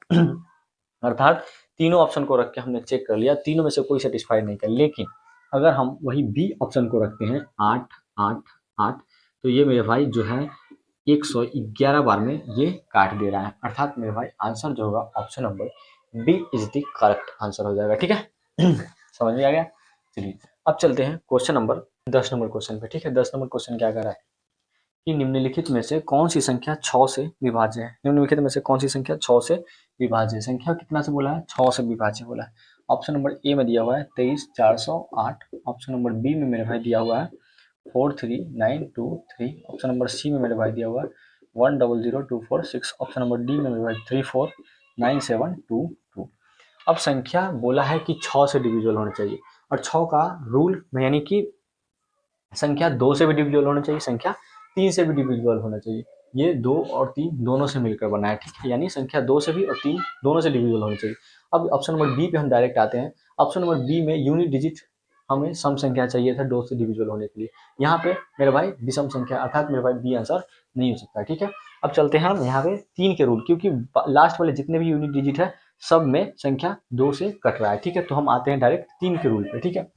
अर्थात तीनों ऑप्शन को रख के हमने चेक कर लिया, तीनों में से कोई सेटिस्फाई नहीं कर, लेकिन अगर हम वही बी ऑप्शन को रखते हैं 8 8 8, तो ये मेरे भाई जो है 111 बार में ये काट दे रहा है, अर्थात मेरे भाई आंसर जो होगा option number B is the correct answer हो जाएगा, ठीक है। समझ में आ गया। चलिए अब चलते हैं क्वेश्चन नंबर 10 नंबर क्वेश्चन पे, ठीक है। 10 नंबर क्वेश्चन क्या कर रहा है कि निम्नलिखित में से कौन सी संख्या 6 से विभाज्य है। निम्नलिखित में से कौन सी संख्या 6 से विभाज्य है। संख्या कितना से बोला है, 6 से विभाज्य बोला है। ऑप्शन नंबर ए में दिया हुआ है 23,408। ऑप्शन नंबर बी में मेरे भाई दिया हुआ है 43923। ऑप्शन नंबर सी में मेरे भाई दिया हुआ है 1000246। ऑप्शन नंबर डी में मेरे भाई 349722। अब संख्या बोला है कि 6 से डिविजिबल होना चाहिए, और 6 का रूल यानी कि संख्या 2 से भी डिविजिबल होना चाहिए, संख्या 3 से भी डिविजिबल होना चाहिए। ये 2 और 3 दोनों से मिलकर बना है, ठीक है, यानी संख्या 2 से भी और 3 दोनों से डिविजिबल होनी चाहिए। अब ऑप्शन नंबर बी पे हम डायरेक्ट आते हैं। ऑप्शन नंबर बी में यूनिट डिजिट हमें सम संख्या चाहिए था 2 से डिविजिबल होने के लिए। यहाँ पे मेरे भाई विषम संख्या, अर्थात मेरे भाई बी आंसर नहीं हो सकता, ठीक है। अब चलते हैं हम यहाँ पे 3 के रूल, क्योंकि लास्ट वाले जितने भी यूनिट डिजिट है सब में संख्या 2 से कट रहा है, ठीक है। तो हम आते हैं डायरेक्ट 3 के रूल पे, ठीक है।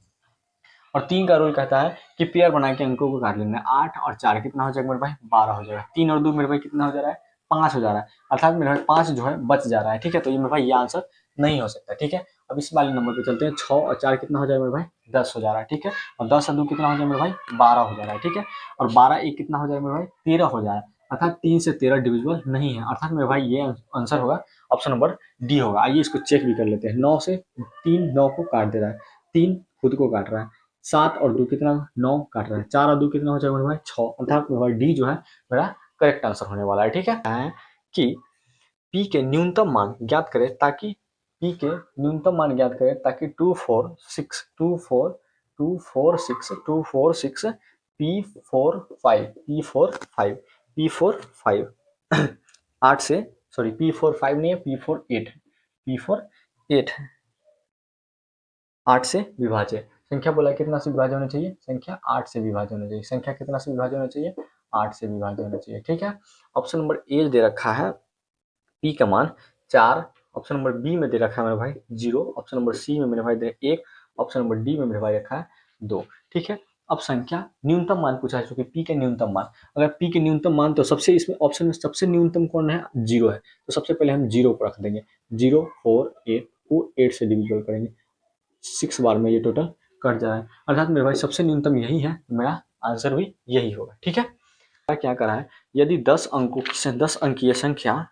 और 3 का रूल कहता है कि पेयर बना के अंकों को काट लेना है। 8 और 4 कितना हो जाएगा मेरे भाई, 12 हो जाएगा। 3 और 2 मेरे भाई कितना हो जा रहा है, 5 हो जा रहा है, अर्थात मेरे भाई 5 जो है बच जा रहा है, ठीक है। तो ये मेरे भाई ये आंसर नहीं हो सकता, ठीक है। अब इस वाले नंबर पे चलते हैं। 6 और 4 कितना हो जाएगा मेरे भाई, 10 हो जा रहा है, ठीक है। और 10 और 2 कितना हो जाएगा मेरे भाई, 12 हो जा रहा है, ठीक है। और 12 एक कितना हो जाएगा मेरे भाई, 13 हो जा रहा है, अर्थात 3 से 13 डिविजिबल नहीं है, अर्थात मेरे भाई ये आंसर होगा ऑप्शन नंबर डी होगा। आइए इसको चेक भी कर लेते हैं। 9 से 3 9 को काट दे रहा है, 3 खुद को काट रहा है, 7 और 2 कितना, 9 काट रहा है, 4 और 2 कितना हो जाएगा मेरे भाई, 6, अर्थात मेरे भाई डी जो है मेरा करेक्ट आंसर होने वाला है, ठीक है। कि पी के न्यूनतम मान ज्ञात करें ताकि पी के न्यूनतम मान ज्ञात करें ताकि 246 P45 8 से, सॉरी P45 नहीं है, P48 8 से विभाज्य। संख्या बोला कितना से विभाज्य होना चाहिए, संख्या 8 से विभाज्य होना चाहिए। संख्या कितना से विभाज्य होना चाहिए, 8 से विभाज्य होना चाहिए, ठीक है। ऑप्शन नंबर ए दे रखा है पी का मान 4। ऑप्शन नंबर बी में दे रखा है मेरे भाई 0। ऑप्शन नंबर सी में मेरे भाई दे 1। ऑप्शन नंबर डी में मेरे भाई रखा है 2, ठीक है। अब संख्या न्यूनतम मान पूछा है, चूंकि पी के न्यूनतम मान, अगर पी के न्यूनतम मान तो सबसे इसमें ऑप्शन में सबसे न्यूनतम कौन है, 0 है, तो सबसे पहले हम 0 को रख देंगे। 0 4 8 को 8 से डिविजिबल करेंगे, 6 बार में ये टोटल कट जा रहा है, अर्थात मेरे भाई सबसे न्यूनतम यही है, मेरा आंसर भी यही होगा, ठीक है। क्या करा है, यदि 10 अंकों की 10 अंकीय संख्या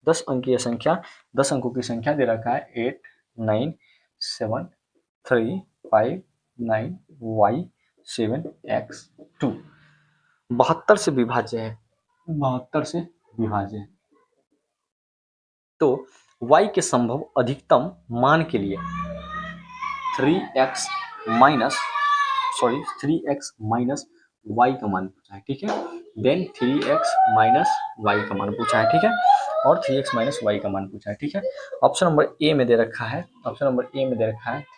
10 अंकों की संख्या दे रखा है 8973599y7x2 72 से विभाज्य है, 72 से विभाज्य है, तो y के संभव अधिकतम मान के लिए 3x माइनस y का मान पूछा है, ठीक है। देन 3x माइनस y का मान पूछा है, ठीक है, और 3x माइनस y का मान पूछा है, ठीक है। ऑप्शन नंबर ए में दे रखा है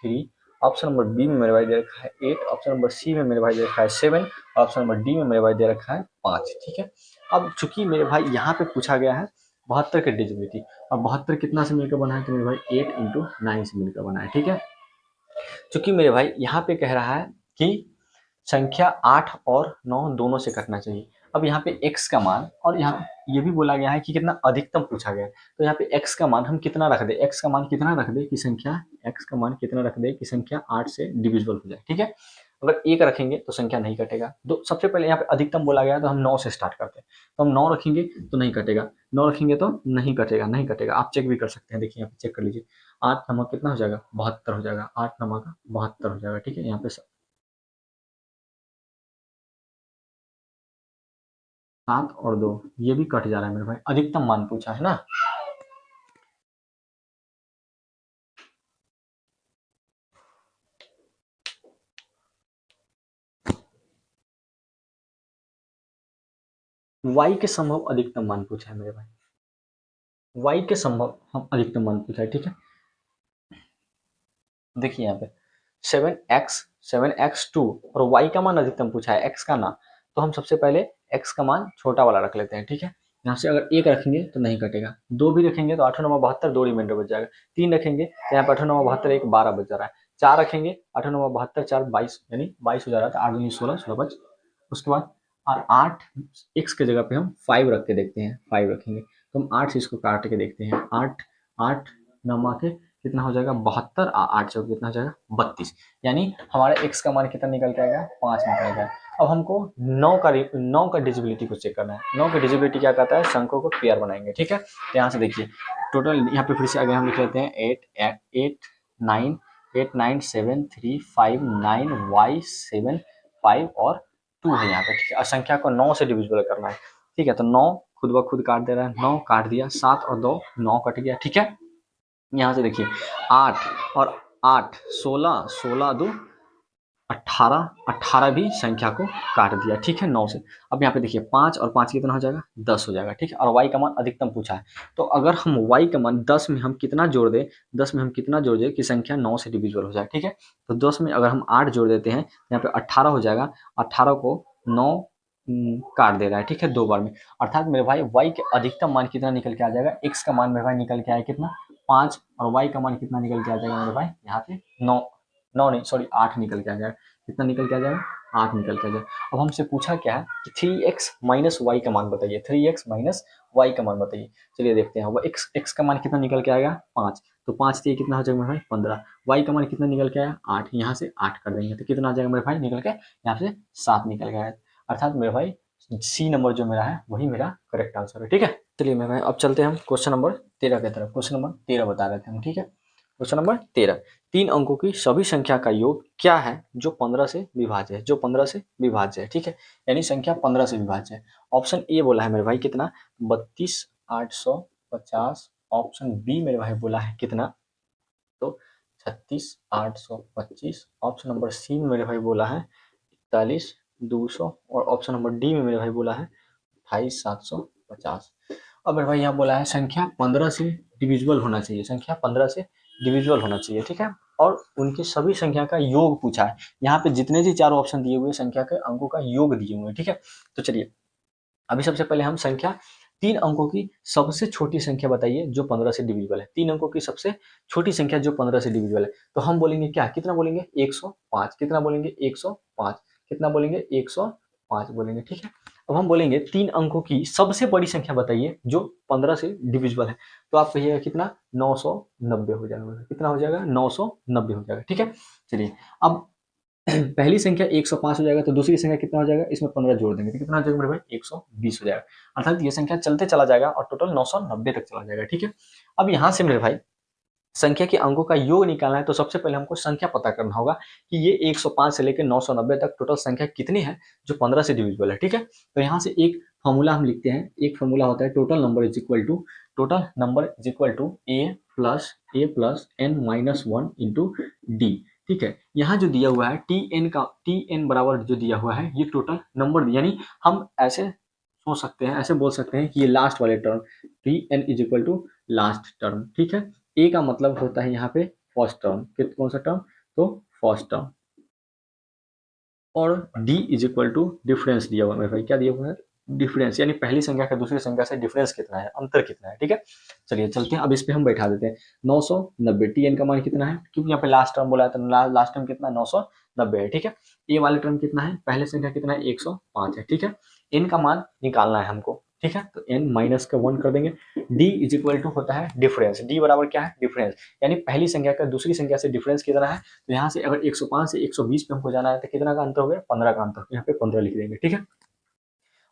3। ऑप्शन नंबर बी में मेरे भाई दे रखा है 8। ऑप्शन नंबर सी में मेरे भाई दे रखा है 7। ऑप्शन नंबर डी में मेरे भाई दे रखा है 5, ठीक है। अब चूंकि मेरे भाई यहाँ पे पूछा गया है 72 के डिजिबिलिटी, और 72 कितना से मिलकर बना है, तो मेरे भाई 8 × 9 से मिलकर बना है, ठीक है। चूंकि मेरे भाई यहाँ पे कह रहा है कि संख्या 8 और 9 दोनों से कटना चाहिए। अब यहाँ पे x का मान, और यहाँ ये भी बोला गया है कि कितना अधिकतम पूछा गया है, तो यहाँ पे x का मान हम कितना रख दे, x का मान कितना रख दे कि संख्या x का मान कितना रख दे कि संख्या 8 से डिविजिबल हो जाए, ठीक है। अगर 1 रखेंगे तो संख्या नहीं कटेगा। तो सबसे पहले यहाँ पे अधिकतम बोला गया है, तो हम 9 से स्टार्ट करते हैं, तो हम 9 रखेंगे तो नहीं कटेगा, 9 रखेंगे तो नहीं कटेगा। आप चेक भी कर सकते हैं, देखिए यहाँ पे चेक कर लीजिए। 8 नमक कितना हो जाएगा, 72 हो जाएगा, 8 नमक 72 हो जाएगा, ठीक है। यहाँ पे 7 और 2 ये भी कट जा रहा है मेरे भाई, अधिकतम मान पूछा है ना। y के संभव अधिकतम मान पूछा है मेरे भाई, y के संभव हम अधिकतम मान पूछा है, ठीक है। देखिए यहाँ पे 7x 2 और y का मान अधिकतम पूछा है, x का ना, तो हम सबसे पहले x का मान छोटा वाला रख लेते हैं, ठीक है। यहाँ से अगर 1 रखेंगे तो नहीं कटेगा, 2 भी रखेंगे तो 8 9 72, 2 रिमाइंडर बच जाएगा। 3 रखेंगे तो यहाँ पे 8 9 72, 1 12 बच जा रहा है। 4 रखेंगे 8 9 72, 4 22 यानी 22 हो जा रहा था, 8 दूनी 16, 16 5। उसके बाद और 8 x के जगह पे हम 5 रख के देखते हैं, 5 रखेंगे तो हम 8 से इसको काट के देखते हैं, 8 8 9 के कितना हो जाएगा 72, 8 चौक कितना हो जाएगा 32, यानी हमारा x का मान कितना निकल के आएगा 5 निकल गया। अब हमको 9 का डिजिबिलिटी को चेक करना है। 9 का डिजिबिलिटी क्या कहता है, संख्याओं को पेयर बनाएंगे, ठीक है। तो यहाँ से देखिए टोटल यहाँ पे फिर से आगे हम लिख लेते हैं 8 9 और 2 है यहाँ पे, ठीक है। और संख्या को 9 से डिविजिबल करना है, ठीक है। तो 9 खुद ब खुद काट दे रहा है, 9 काट दिया, 7 और 2 9 कट गया, ठीक है। यहाँ से देखिए 8 और 8 16, 16 2 18, 18 भी संख्या को काट दिया, ठीक है 9 से। अब यहाँ पे देखिए 5 और 5 कितना हो जाएगा 10 हो जाएगा, ठीक है। और y का मान अधिकतम पूछा है, तो अगर हम y का मान 10 में हम कितना जोड़ दें, 10 में हम कितना जोड़ दें कि संख्या 9 से डिविजिबल हो जाए, ठीक है। तो 10 में अगर हम 8 जोड़ देते हैं यहाँ पे 18 हो जाएगा, 18 को 9 काट दे रहा है, ठीक है 2 बार में। अर्थात मेरे भाई y के अधिकतम मान कितना निकल के आ जाएगा, x का मान मेरे भाई निकल के आया कितना 5, और y का मान कितना निकल के आ जाएगा मेरे भाई यहाँ पे 9, 9 नहीं सॉरी 8 निकल के आ जाएगा। कितना निकल के आ जाएगा 8 निकल के आ जाएगा। अब हमसे पूछा क्या है कि 3x माइनस वाई का मान बताइए, 3x माइनस वाई का मान बताइए। चलिए देखते हैं, वो x का मान कितना निकल के आएगा 5, तो 5 से कितना हो जाएगा मेरे भाई 15, y का मान कितना निकल के आया 8, यहाँ से 8 कर देंगे तो कितना आ जाएगा मेरे भाई निकल के यहाँ से 7 निकल गया है। अर्थात मेरे भाई सी नंबर जो मेरा है वही मेरा करेक्ट आंसर है, ठीक है। चलिए मेरे भाई अब चलते हैं हम क्वेश्चन नंबर 13 की तरफ। क्वेश्चन नंबर 13 बता रहे थे हम, ठीक है। क्वेश्चन नंबर 13, 3 अंकों की सभी संख्या का योग क्या है जो 15 से विभाज्य है, जो 15 से विभाज्य है, ठीक है। यानी संख्या 15 से विभाज्य है। ऑप्शन ए बोला है मेरे भाई कितना 32 850, ऑप्शन बी मेरे भाई बोला है कितना तो 36 825, ऑप्शन नंबर सी में मेरे भाई बोला है 41 200, और ऑप्शन नंबर डी में मेरे भाई बोला है 28 750। अब मेरे भाई यहाँ बोला है संख्या 15 से डिविजिबल होना चाहिए, संख्या 15 से डिविजिबल होना चाहिए, ठीक है। और उनके सभी संख्या का योग पूछा है। यहाँ पे जितने भी चारों ऑप्शन दिए हुए संख्या के अंकों का योग दिए हुए हैं, ठीक है। तो चलिए अभी सबसे पहले हम संख्या 3 अंकों की सबसे छोटी संख्या बताइए जो 15 से डिविजिबल है। 3 अंकों की सबसे छोटी संख्या जो 15 से डिविजिबल है, तो हम बोलेंगे क्या, कितना बोलेंगे 105, कितना बोलेंगे 105, कितना बोलेंगे 105 बोलेंगे, ठीक है। अब हम बोलेंगे 3 अंकों की सबसे बड़ी संख्या बताइए जो 15 से डिविजिबल है, तो आप कहिएगा कितना 990 हो जाएगा, कितना हो जाएगा 990 हो जाएगा, ठीक है। चलिए अब पहली संख्या 105 हो जाएगा, तो दूसरी संख्या कितना हो जाएगा, इसमें 15 जोड़ देंगे तो कितना हो जाएगा मेरे भाई 120 हो जाएगा। अर्थात ये संख्या चलते चला जाएगा और टोटल 990 तक चला जाएगा, ठीक है। अब यहाँ से मेरे भाई संख्या के अंकों का योग निकालना है, तो सबसे पहले हमको संख्या पता करना होगा कि ये 105 से लेकर 990 तक टोटल संख्या कितनी है जो 15 से डिविजिबल है, ठीक है। तो यहाँ से एक फॉर्मूला हम लिखते हैं, एक फॉर्मूला होता है total number is equal to A plus N minus 1 into D, ठीक है। यहाँ जो दिया हुआ है टी एन बराबर जो दिया हुआ है ये टोटल नंबर, यानी हम ऐसे सोच सकते हैं, ऐसे बोल सकते हैं कि ये लास्ट वाले term T N is equal to last term, ठीक है। ए का मतलब होता है यहाँ पे फर्स्ट टर्म, कौन सा टर्म, तो फर्स्ट टर्म। और D is equal to difference दिया हुआ है मेरे भाई, क्या दिया हुआ है डिफरेंस, यानी पहली संख्या का दूसरी संख्या से डिफरेंस कितना है, अंतर कितना है, ठीक है। चलिए चलते हैं अब इस पे हम बैठा देते हैं 990, टी एन का मान कितना है, क्योंकि यहाँ पे लास्ट टर्म बोला है तो लास्ट टर्म कितना 990 है, ठीक है। ए वाले टर्म कितना है, पहले संख्या कितना है 105 है, ठीक है। एन का मान निकालना है हमको, ठीक है। तो एन माइनस का 1 कर देंगे। डी इज इक्वल टू होता है डिफरेंस, डी बराबर क्या है डिफरेंस, यानी पहली संख्या का दूसरी संख्या से डिफरेंस कितना है, तो यहाँ से अगर 105 से 120 पे हमको जाना है तो कितना का अंतर हो गया 15 का अंतर, यहाँ पे 15 लिख देंगे, ठीक है।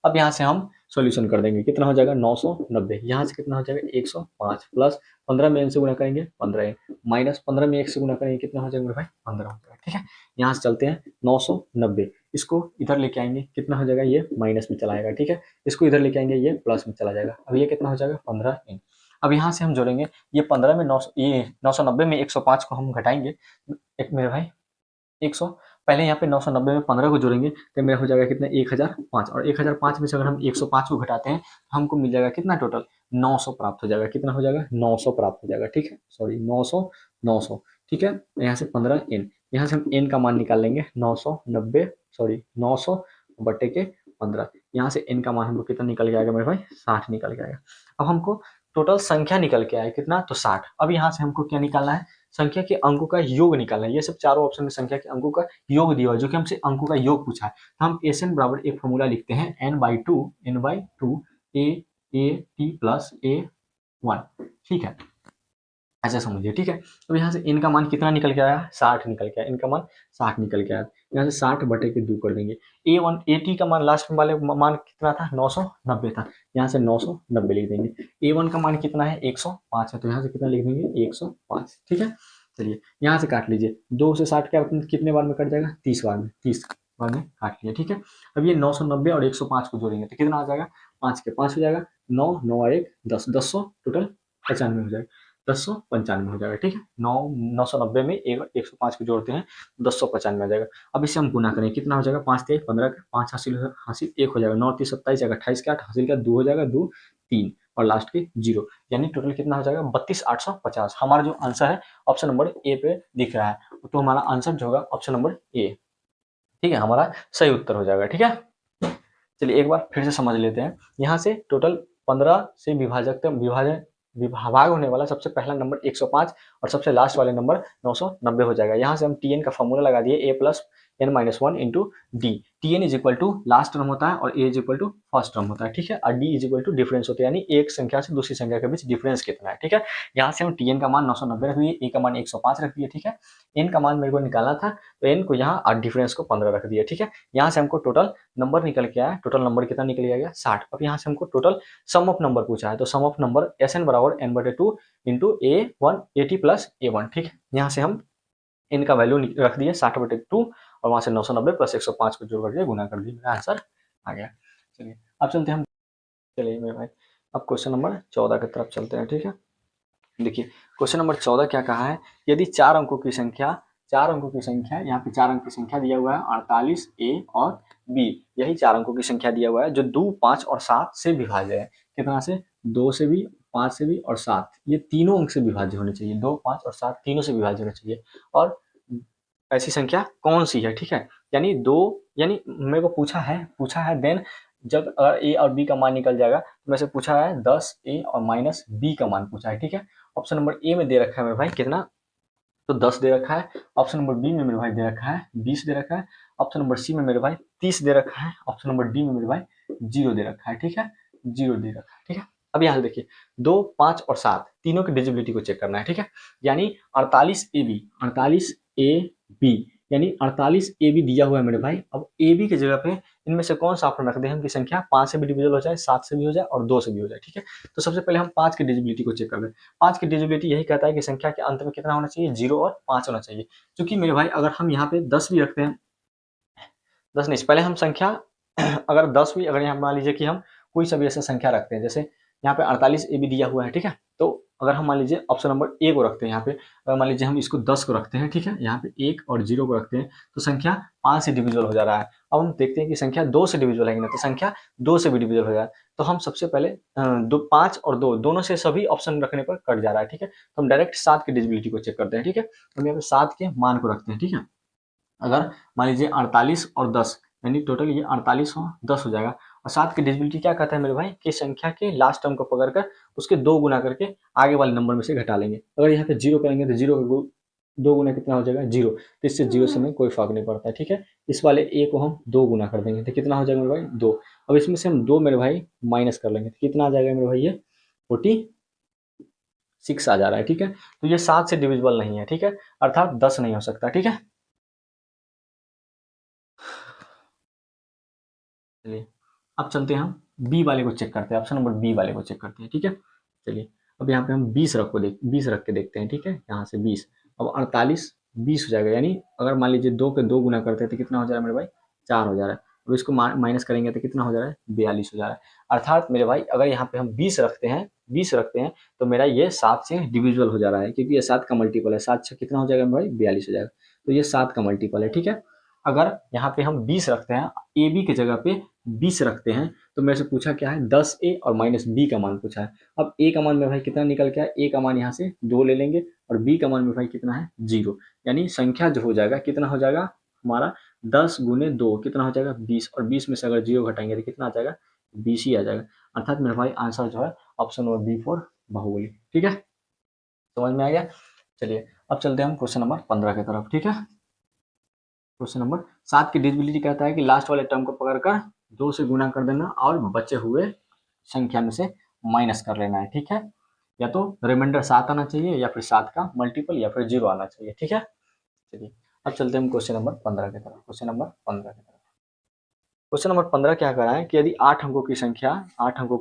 अब यहाँ से हम सॉल्यूशन कर देंगे, कितना हो जाएगा 990, यहाँ से कितना हो जाएगा 105 प्लस 15 में n से गुणा करेंगे 15 माइनस 15 में 1 से गुणा करेंगे कितना हो जाएगा मेरे भाई 15 हो जाएगा, ठीक है। यहाँ से चलते हैं 990, इसको इधर लेके आएंगे कितना हो जाएगा ये माइनस में चला जाएगा, ठीक है। इसको इधर लेके आएंगे ये प्लस में चला जाएगा, अब ये कितना हो जाएगा 15 n। अब यहाँ से हम जोड़ेंगे ये 15 में 9 ये 990 में 105 को हम घटाएंगे, एक मेरे भाई 100, पहले यहाँ पे 990 में 15 को जोड़ेंगे तो मेरा हो जाएगा कितना 1005, और 1005 में से अगर हम 105 को घटाते हैं तो हमको मिल जाएगा कितना टोटल 900 प्राप्त हो जाएगा, कितना हो जाएगा 900 प्राप्त हो जाएगा, ठीक है। सॉरी 900, ठीक है। यहाँ से 15 n, यहाँ से हम n का मान निकाल लेंगे 990 सॉरी 900 बटे के 15, यहाँ से n का मान हमको कितना निकल के आएगा मेरे भाई 60 निकल के आएगा। अब हमको टोटल संख्या निकल के आया कितना तो 60। अब यहाँ से हमको क्या निकालना है, संख्या के अंकों का योग निकालना है। ये सब चारों ऑप्शन में संख्या के अंकों का योग दिया हुआ है, जो कि हमसे अंकों का योग पूछा है। तो हम एस एन बराबर एक फॉर्मूला लिखते हैं n/2 ए टी प्लस ए 1, ठीक है। ऐसा समझिए, ठीक है। तो यहाँ से n का मान कितना निकल के आया, 60 निकल के आया, n का मान 60 निकल के आया। यहाँ से 60 बटे के 2 कर देंगे। AT का मान लास्ट वाले मान कितना था, 990 था, यहाँ से 990 लिख देंगे। A1 का मान कितना है, 105 है, तो यहाँ से कितना लिख देंगे, 105, ठीक है। चलिए यहाँ से काट लीजिए, 2 से 60 क्या कितने बार में कट जाएगा, 30 बार में, 30 बार में काट लिया, ठीक है। अब ये 990 और 105 को जोड़ेंगे तो कितना आ जाएगा, 5 के 5 हो जाएगा, 9 9 और 1 10, 10 टोटल 95 हो जाएगा, 1095 हो जाएगा, ठीक है। 990 में 105 को जोड़ते हैं, 1095 आ जाएगा। अब इसे हम गुना करें, कितना हो जाएगा, 5 3 15 का, 5 हासिल हासिल 1 हो जाएगा, 9 3 27, 28 के 8 हासिल का 2 हो जाएगा, 2 3 और लास्ट के 0, यानी टोटल कितना हो जाएगा, 32,850। हमारा जो आंसर है ऑप्शन नंबर ए पे दिख रहा है, तो हमारा आंसर जो होगा ऑप्शन नंबर ए, ठीक है, हमारा सही उत्तर हो जाएगा, ठीक है। चलिए एक बार फिर से समझ लेते हैं। यहाँ से टोटल 15 से विभाग होने वाला सबसे पहला नंबर 105 और सबसे लास्ट वाले नंबर 990 हो जाएगा। यहाँ से हम टी एन का फॉर्मूला लगा दिए, a plus N minus one into D. T N is equal to last term होता है और A is equal to first term होता है, ठीक है। और D is equal to difference होता है, यानी एक संख्या से दूसरी संख्या के बीच डिफरेंस कितना है, ठीक है। यहाँ से हम टी एन का मान 990 रख दिए, ए का मान 105 रख दिए, ठीक है। एन का मान मेरे को निकालना था, तो एन को यहाँ और डिफरेंस को 15 रख दिया, ठीक है। यहाँ से हमको टोटल नंबर निकल के आया, टोटल नंबर कितना निकल गया, 60। अब यहाँ से हमको टोटल सम ऑफ नंबर पूछा है, तो सम ऑफ नंबर एस एन बराबर एन बटे 2 इंटू A1 प्लस A1, ठीक है। यहाँ से हम एन का वैल्यू रख दिए 60 बटे 2 और वहाँ से 990 प्लस 105 को जोड़ करके गुना कर दिए, मेरा आंसर आ गया। चलिए अब चलते हैं हम, चलिए मेरे भाई अब क्वेश्चन नंबर 14 की तरफ चलते हैं, ठीक है। देखिए क्वेश्चन नंबर 14 क्या कहा है, यदि चार अंकों की संख्या, यहाँ पे 4 अंक की संख्या दिया हुआ है, 48 A और B, यही 4 अंकों की संख्या दिया हुआ है जो 2, 5 और 7 से विभाज्य है। कितना से, 2 से भी, 5 से भी और 7, ये तीनों अंक से विभाज्य होने चाहिए, 2, 5 और 7 तीनों से विभाज्य होने चाहिए। और ऐसी संख्या कौन सी है, ठीक है। यानी दो, यानी मेरे को पूछा है देन जब अगर ए और बी का मान निकल जाएगा तो मेरे से पूछा है 10 ए और माइनस बी का मान पूछा है, ठीक है। ऑप्शन नंबर ए में दे रखा है मेरे भाई कितना, तो 10 दे रखा है। ऑप्शन नंबर बी में मेरे भाई दे रखा है 20 दे रखा है। ऑप्शन नंबर सी में मेरे भाई 30 दे रखा है। ऑप्शन नंबर डी में मेरे भाई 0 दे रखा है, ठीक है, 0 दे रखा है, ठीक है। अब यहाँ से देखिए 2, 5 और 7 तीनों की डिजिबिलिटी को चेक करना है, ठीक है। यानी 48 ए बी यानी 48 ए बी दिया हुआ है मेरे भाई। अब ए बी की जगह पे इनमें से कौन सा ऑप्शन रख दें हम कि संख्या 5 से भी डिविजल हो जाए, 7 से भी हो जाए और 2 से भी हो जाए, ठीक है। तो सबसे पहले हम 5 की डिजिबिलिटी को चेक कर लें। 5 की डिजिबिलिटी यही कहता है कि संख्या के अंत में कितना होना चाहिए, 0 और 5 होना चाहिए। क्योंकि मेरे भाई अगर हम यहाँ पे 10 भी रखते हैं, 10 नहीं, पहले हम संख्या अगर 10 भी, अगर यहाँ मान लीजिए कि हम कोई सा भी ऐसा संख्या रखते हैं, जैसे यहाँ पे 48 ए बी दिया हुआ है, ठीक है। तो अगर हम मान लीजिए ऑप्शन नंबर ए को रखते हैं यहाँ पे, अगर मान लीजिए हम इसको 10 को रखते हैं, ठीक है, यहाँ पे 1 और 0 को रखते हैं, तो संख्या 5 से डिविजल हो जा रहा है। अब हम देखते हैं कि संख्या 2 से डिविजल है कि ना, तो संख्या 2 से भी डिविजल हो जा रहा है। तो हम सबसे पहले 5 और 2 दोनों से सभी ऑप्शन रखने पर कट जा रहा है, ठीक है। तो हम डायरेक्ट 7 की डिजिबिलिटी को चेक करते हैं, ठीक है। हम यहाँ पे 7 के मान को रखते हैं, ठीक है। अगर मान लीजिए 48 और 10, यानी टोटल ये 48 हो 10 हो जाएगा। और 7 की डिजिबिलिटी क्या कहता है मेरे भाई कि संख्या के लास्ट टर्म को पकड़कर उसके 2 गुना करके आगे वाले नंबर में से घटा लेंगे। अगर यहाँ पे 0 करेंगे तो 0 का 2 गुना कितना हो जाएगा, 0। तो इससे 0 से हमें कोई फर्क नहीं पड़ता है, ठीक है। इस वाले ए को हम 2 गुना कर देंगे तो कितना हो जाएगा मेरे भाई, 2। अब इसमें से हम 2 मेरे भाई माइनस कर लेंगे तो कितना आ जाएगा मेरे भाई, ये 46 आ जा रहा है, ठीक है। तो ये 7 से डिविजिबल नहीं है, ठीक है, अर्थात 10 नहीं हो सकता, ठीक है। चलिए अब चलते हैं हम बी वाले को चेक करते हैं, ऑप्शन नंबर बी वाले को चेक करते हैं, ठीक है। चलिए अब यहाँ पे हम 20 रख के देखते हैं, ठीक है। यहाँ से 20, अब 48 20 हो जाएगा, यानी अगर मान लीजिए 2 के 2 गुना करते हैं तो कितना हो जा रहा है मेरे भाई, 4 हो जा रहा है। अब इसको माइनस करेंगे तो कितना हो जा रहा है, 42 हो जा रहा है। अर्थात मेरे भाई अगर यहाँ पे हम 20 रखते हैं तो मेरा ये 7 से डिविजिबल हो जा रहा है, क्योंकि ये 7 का मल्टीपल है। 7 से कितना हो जाएगा मेरे भाई, 42 हो जाएगा। तो ये 7 का मल्टीपल है, ठीक है। अगर यहाँ पे हम 20 रखते हैं, ए बी की जगह पे 20 रखते हैं, तो मेरे से पूछा क्या है, 10 ए और माइनस बी का मान पूछा है। अब ए का मान मेरे भाई कितना निकल के आया, ए का मान यहाँ से 2 ले लेंगे और बी का मान मेरे भाई कितना है, 0। यानी संख्या जो हो जाएगा कितना हो जाएगा हमारा, 10 गुने 2 कितना हो जाएगा, 20। और 20 में से अगर 0 घटाएंगे तो कितना आ जाएगा, 20 ही आ जाएगा। अर्थात मेरे भाई आंसर जो है option number B for Baahubali, ठीक है, समझ में आ गया। चलिए अब चलते हैं हम क्वेश्चन नंबर 15 की तरफ, ठीक है। क्वेश्चन नंबर 7 की डिविजिबिलिटी कहता है कि लास्ट वाले टर्म को पकड़कर 2 से गुना कर देना और बचे हुए संख्या में से माइनस कर लेना है, ठीक है। या तो रिमाइंडर 7 आना चाहिए या फिर 7 का मल्टीपल या फिर 0 आना चाहिए। ठीक है, चलिए अब चलते हैं हम क्वेश्चन नंबर 15 की तरफ। क्वेश्चन नंबर 15 की तरफ। क्वेश्चन नंबर 15 क्या कर रहा है कि यदि 8 अंकों की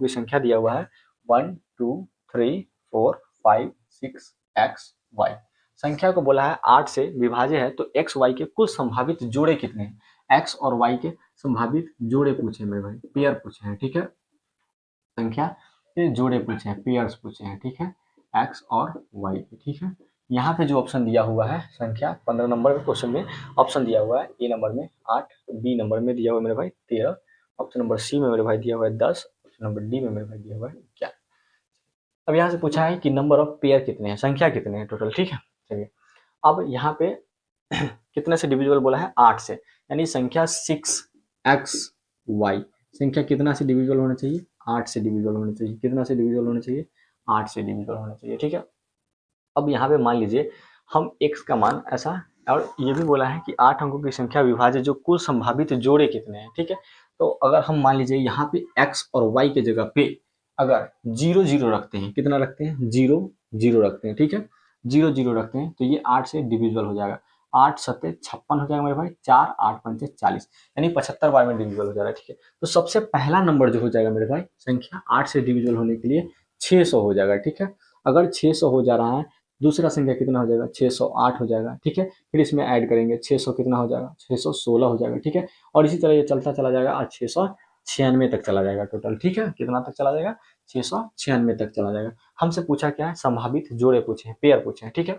संख्या दिया हुआ है 1 2 3 4 5 6 एक्स वाई, संख्या को बोला है 8 से विभाज्य है, तो एक्स वाई के कुल संभावित जोड़े कितने हैं। एक्स और वाई के संभावित जोड़े पूछे मेरे भाई, पेयर पूछे हैं। ठीक है, संख्या के जोड़े पूछे हैं, पेयर्स पूछे हैं। ठीक है, एक्स और वाई के। ठीक है, यहाँ पे जो ऑप्शन दिया हुआ है संख्या 15 नंबर के क्वेश्चन में ऑप्शन दिया हुआ है ए नंबर में 8, बी नंबर में दिया हुआ है मेरे भाई 13, ऑप्शन नंबर सी में मेरे भाई दिया हुआ है 10, ऑप्शन नंबर डी में मेरे भाई दिया हुआ है 11। अब यहाँ से पूछा है कि नंबर ऑफ पेयर कितने हैं, संख्या कितने हैं टोटल। ठीक है, चलिए अब यहाँ पे कितने से डिविजिबल बोला है 8 से, यानी संख्या 6xy संख्या कितना से डिविजिबल होना चाहिए, 8 से डिविजिबल होना चाहिए। कितना से डिविजिबल होना चाहिए, 8 से डिविजिबल होना चाहिए। ठीक है, अब यहाँ पे मान लीजिए हम x का मान ऐसा, और ये भी बोला है कि 8 अंकों की संख्या विभाज्य जो कुल संभावित जोड़े कितने हैं। ठीक है, तो अगर हम मान लीजिए यहाँ पे x और y के जगह पे अगर 0 0 रखते हैं, कितना रखते हैं 0 0 रखते हैं। ठीक है, 0 0 रखते हैं तो ये 8 से डिविजिबल हो जाएगा। 8 सत्ते 56 हो जाएगा मेरे भाई, 4 8 पंचे 40, यानी 75 बार में डिविजिबल हो जाएगा। ठीक है, तो सबसे पहला नंबर जो हो जाएगा मेरे भाई संख्या 8 से डिविजिबल होने के लिए 600 हो जाएगा। ठीक है, अगर 600 हो जा रहा है, दूसरा संख्या कितना हो जाएगा 608 हो जाएगा। ठीक है, फिर इसमें ऐड करेंगे 600 कितना हो जाएगा 616 हो जाएगा। ठीक है, और इसी तरह ये चलता चला जाएगा और 696 तक चला जाएगा टोटल। ठीक है, कितना तक चला जाएगा 696 तक चला जाएगा। हमसे पूछा क्या है, संभावित जोड़े पूछे हैं, पेयर पूछे हैं। ठीक है,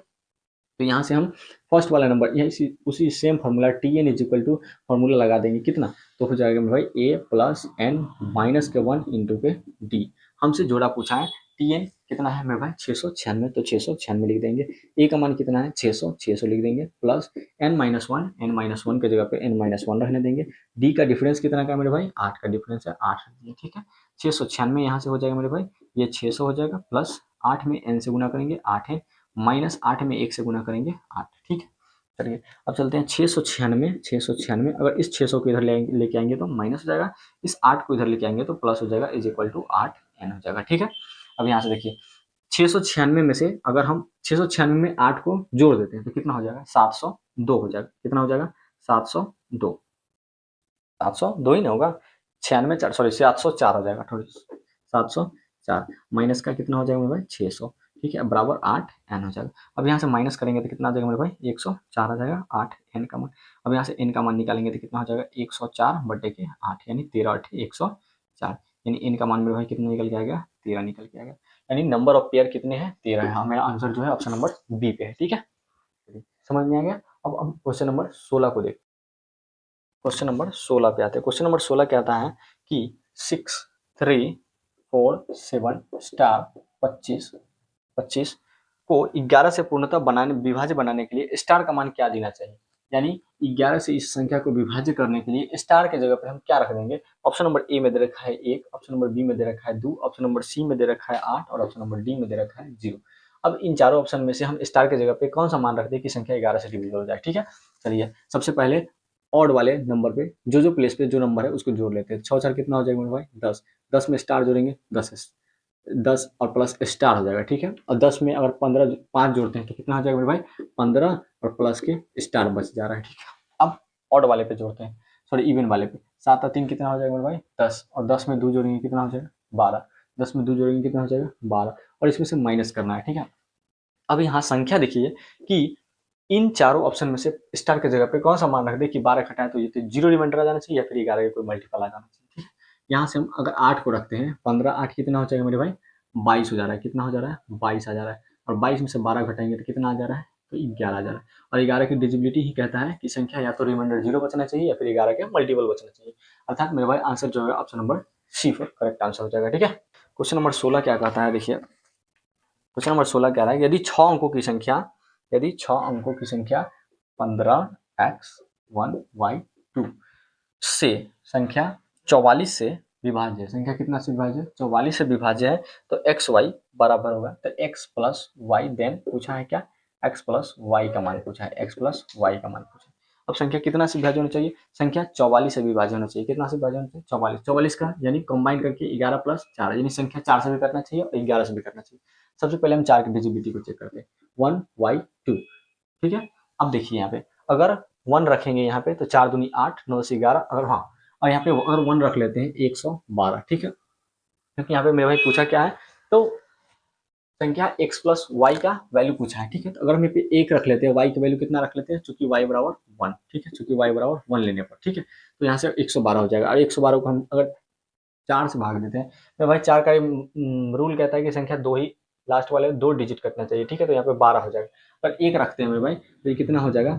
तो यहाँ से हम फर्स्ट वाला नंबर यही उसी same formula T N is equal to formula लगा देंगे कितना, तो हो जाएगा भाई ए प्लस एन माइनस के 1 इंटू के डी। हमसे जोड़ा पूछा है, टी एन कितना है मेरे भाई 696, तो 696 लिख देंगे। ए का मान कितना है 600 लिख देंगे, प्लस एन माइनस वन की जगह पे n-1 रहने देंगे। डी का डिफरेंस कितना का मेरे भाई 8 का डिफरेंस है, 8 रख दिए। ठीक है, 696 यहाँ से हो जाएगा मेरे भाई, ये 600 हो जाएगा, प्लस 8 में n से गुना करेंगे 8 है, -8 में 1 से गुना करेंगे 8। ठीक है, चलिए अब चलते हैं 696 अगर इस 600 को इधर लेके आएंगे तो माइनस हो जाएगा, इस 8 को इधर लेके आएंगे तो प्लस हो जाएगा, इज इक्वल टू 8 एन हो जाएगा। ठीक है, अब यहाँ से देखिए 696 में से अगर हम 696 में 8 को जोड़ देते हैं तो कितना हो जाएगा 702 हो जाएगा। कितना हो जाएगा 702, 702 ही ना होगा, 96 4 सॉरी 704 हो जाएगा, थोड़ी 704 माइनस का कितना हो जाएगा मेरे भाई 600। ठीक है, बराबर 8 एन हो जाएगा। अब यहाँ से माइनस करेंगे तो कितना आ जाएगा मेरे भाई 104 आ जाएगा, 8 एन का मान। अब यहाँ से एन का मान निकालेंगे तो कितना हो जाएगा 104 बटे के 8, यानी 13 8 104, यानी एन का मान मेरे भाई कितना निकल के आएगा 13 निकल के आएगा। यानी नंबर ऑफ पेयर कितने हैं 13 है। हाँ, मेरा आंसर जो है ऑप्शन नंबर बी पे है। ठीक है, समझ में आ गया। अब क्वेश्चन नंबर 16 को देख, क्वेश्चन नंबर 16 पे आते हैं। क्वेश्चन नंबर 16 कहता है कि 6 3 4 7 स्टार 25 25 को 11 से पूर्णतः विभाज्य बनाने के लिए स्टार का मान क्या देना चाहिए। यानी 11 से इस संख्या को विभाज्य करने के लिए स्टार के जगह पे हम क्या रख देंगे। ऑप्शन नंबर ए में दे रखा है 1, ऑप्शन नंबर बी में दे रखा है 2, ऑप्शन नंबर सी में दे रखा है 8 और ऑप्शन नंबर डी में दे रखा है 0। अब इन चारों ऑप्शन में से हम स्टार के जगह पे कौन सा मान रख दें कि संख्या 11 से डिविजिबल हो जाए। ठीक है, चलिए सबसे पहले ऑड वाले नंबर पे जो प्लेस पे जो नंबर है उसको जोड़ लेते हैं। 6 4 कितना हो जाएगा मेरे भाई 10, 10 में स्टार जोड़ेंगे 10 और प्लस स्टार हो जाएगा। ठीक है, और 10 में अगर 15 5 जोड़ते हैं तो कितना हो जाएगा मेरे भाई 15 और प्लस के स्टार बच जा रहा है। ठीक है, अब ऑड वाले पे जोड़ते हैं, सॉरी इवन वाले पे। 7 और 3 कितना हो जाएगा मेरे भाई 10, और 10 में 2 जोड़ेंगे कितना हो जाएगा 12, 10 में 2 जोड़ेंगे कितना हो जाएगा 12, और इसमें से माइनस करना है। ठीक है, अब यहाँ संख्या देखिए कि इन चारों ऑप्शन में से स्टार के जगह पे कौन सा मान रख दे कि 12 घटाए तो ये तो 0 रिमाइंडर आ जाना चाहिए या फिर 11 का कोई मल्टीपल आ जाना चाहिए। ठीक है, यहाँ से हम अगर 8 को रखते हैं, 15 8 कितना हो जाएगा मेरे भाई 22 हो जा रहा है। कितना हो जा रहा है 22 आ जा रहा है, और 22 में से 12 घटाएंगे तो कितना आ जा रहा है तो 11 आ जा रहा है। और 11 की डिजिबिलिटी ही कहता है कि संख्या या तो रिमाइंडर 0 बचना चाहिए या फिर 11 के मल्टीपल बचना चाहिए। अर्थात मेरे भाई आंसर जो है ऑप्शन नंबर सी पर करेक्ट आंसर हो जाएगा। ठीक है, क्वेश्चन नंबर 16 क्या कहता है, देखिए क्वेश्चन नंबर 16 कह रहा है यदि 6 अंकों की संख्या 15x1y2 से संख्या 44 से विभाज्य है। संख्या कितना से विभाज्य है 44 से विभाज्य है, तो एक्स वाई बराबर होगा, तो एक्स प्लस वाई देन पूछा है क्या एक्स प्लस वाई का मान पूछा है, एक्स प्लस वाई का मान पूछा है। अब संख्या कितना से विभाज्य होना चाहिए, संख्या 44 से विभाज्य होना चाहिए। कितना से विभाज्य होना चाहिए 44, 44 का यानी कंबाइन करके 11 प्लस 4, यानी संख्या 4 से भी करना चाहिए और 11 से भी करना चाहिए। सबसे पहले हम 4 की डिजिबिलिटी को चेक करते हैं, 1/2, ठीक है। अब देखिए यहाँ पे अगर 1 रखेंगे यहाँ पे तो 4 दूनी 8, 9 से 11, अगर हाँ, और यहाँ पे अगर 1 रख लेते हैं 112, ठीक है, क्योंकि यहाँ पे मेरे भाई पूछा क्या है, तो संख्या x प्लस वाई का वैल्यू पूछा है, ठीक है। तो अगर हम यहाँ पे 1 रख लेते हैं, y की वैल्यू कितना रख लेते हैं, चूंकि y बराबर 1, ठीक है, चूंकि y बराबर 1 लेने पर, ठीक है, तो यहाँ से 112 हो जाएगा। और 112 को हम अगर 4 से भाग देते हैं तो भाई 4 का रूल कहता है कि संख्या दो ही लास्ट वाले 2 डिजिट कटना चाहिए, ठीक है, तो यहाँ पे 12 हो जाएगा। पर 1 रखते हैं मेरे भाई तो ये कितना हो जाएगा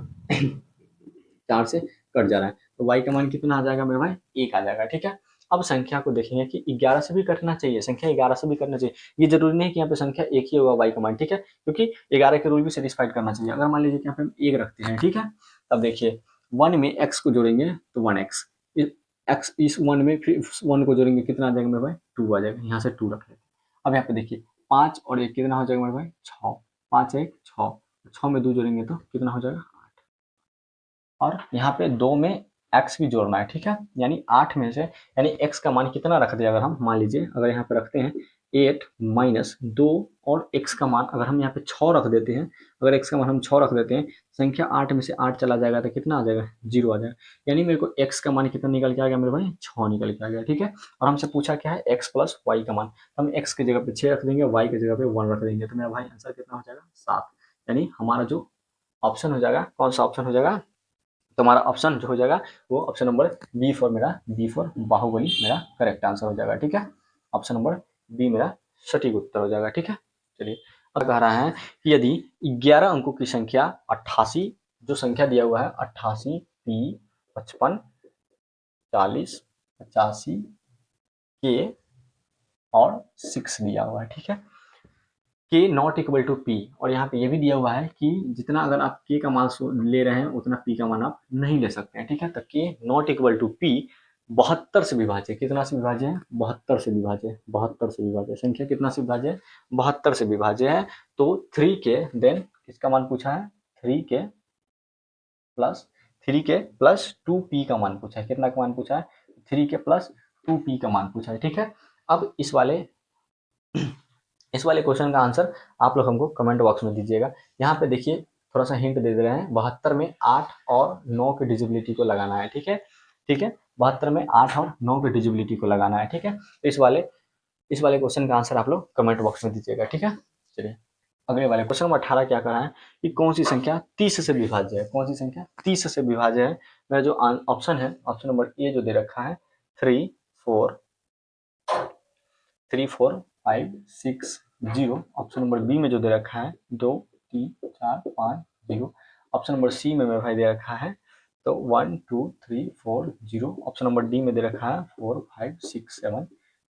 4 से कट जा रहा है, तो y का मान कितना आ जाएगा मेरे भाई, 1 आ जाएगा, ठीक है। अब संख्या को देखेंगे कि 11 से भी कटना चाहिए, संख्या 11 से भी करना चाहिए, ये जरूरी नहीं कि यहाँ पे संख्या एक ही होगा y का मान, ठीक है, क्योंकि 11 के रूल भी सेटिस्फाइड करना चाहिए। अगर मान लीजिए कि यहाँ पे हम 1 रखते हैं, ठीक है, तब देखिए 1 में x को जोड़ेंगे तो 1x, x इस 1 में फिर 1 को जोड़ेंगे कितना आ जाएगा मेरे भाई, 2 आ जाएगा, यहाँ से 2 रख लेते हैं। अब यहाँ पे देखिए 5 और 1 कितना हो जाएगा मेरे भाई, 6, 5 1 6, 6 में 2 जोड़ेंगे तो कितना हो जाएगा, और यहाँ पे 2 में x भी जोड़ना है, ठीक है, यानी 8 में से, यानी x का मान कितना रख दिया, अगर हम मान लीजिए अगर यहाँ पे रखते हैं 8 माइनस 2 और x का मान अगर हम यहाँ पे 6 रख देते हैं, अगर x का मान हम 6 रख देते हैं, संख्या 8 में से 8 चला जाएगा तो कितना आ जाएगा, 0 आ जाएगा, यानी मेरे को x का मान कितना निकल के आ गया मेरे भाई, 6 निकल के आ गया, ठीक है। और हमसे पूछा क्या है, x प्लस वाई का मान, हम x की जगह पे 6 रख देंगे, y की जगह पे 1 रख देंगे, तो मेरा भाई आंसर कितना हो जाएगा, 7, यानी हमारा जो ऑप्शन हो जाएगा, कौन सा ऑप्शन हो जाएगा, तो हमारा ऑप्शन जो हो जाएगा वो ऑप्शन नंबर बी फॉर मेरा, बी फॉर बाहुबली मेरा करेक्ट आंसर हो जाएगा, ठीक है। ऑप्शन नंबर बी मेरा सटीक उत्तर हो जाएगा, ठीक है। चलिए अब कह रहा है कि यदि 11 अंकों की संख्या 88, जो संख्या दिया हुआ है 88 पी 55 40 85 के और 6 दिया हुआ है, ठीक है, के नॉट इक्वल टू पी, और यहाँ पे ये भी दिया हुआ है कि जितना अगर आप के का मान ले रहे हैं उतना पी का मान आप नहीं ले सकते हैं, ठीक है। तो के नॉट इक्वल टू पी 72 से विभाज्य, कितना से विभाज्य है, 72 से विभाज्य, 72 से विभाज्य, संख्या कितना से विभाज्य है, 72 से विभाज्य है। तो 3 के देन किसका मान पूछा है, 3 के प्लस 2p का मान पूछा है, कितना का मान पूछा है, 3 के प्लस 2p का मान पूछा है, ठीक है। अब इस वाले क्वेश्चन का आंसर आप लोग हमको कमेंट बॉक्स में दीजिएगा। यहाँ पे देखिए थोड़ा सा हिंट दे रहे हैं, 72 में 8 और 9 की डिजिबिलिटी को लगाना है, ठीक है, ठीक है, 72 में 8 और 9 की डिजिबिलिटी को लगाना है, ठीक है। तो इस वाले क्वेश्चन का आंसर आप लोग कमेंट बॉक्स में दीजिएगा, ठीक है। चलिए अगले वाले क्वेश्चन नंबर 18 क्या कर रहा है कि कौन सी संख्या 30 से विभाज्य है, कौन सी संख्या 30 से विभाज्य है। मेरा जो ऑप्शन है, ऑप्शन नंबर ए जो दे रखा है 3 4 5 6 0, ऑप्शन नंबर बी में जो दे रखा है 2 3 4 5 0, ऑप्शन नंबर सी में मेरे भाई दे रखा है तो 1 2 3 4 0, ऑप्शन नंबर डी में दे रखा है 4 5 6 7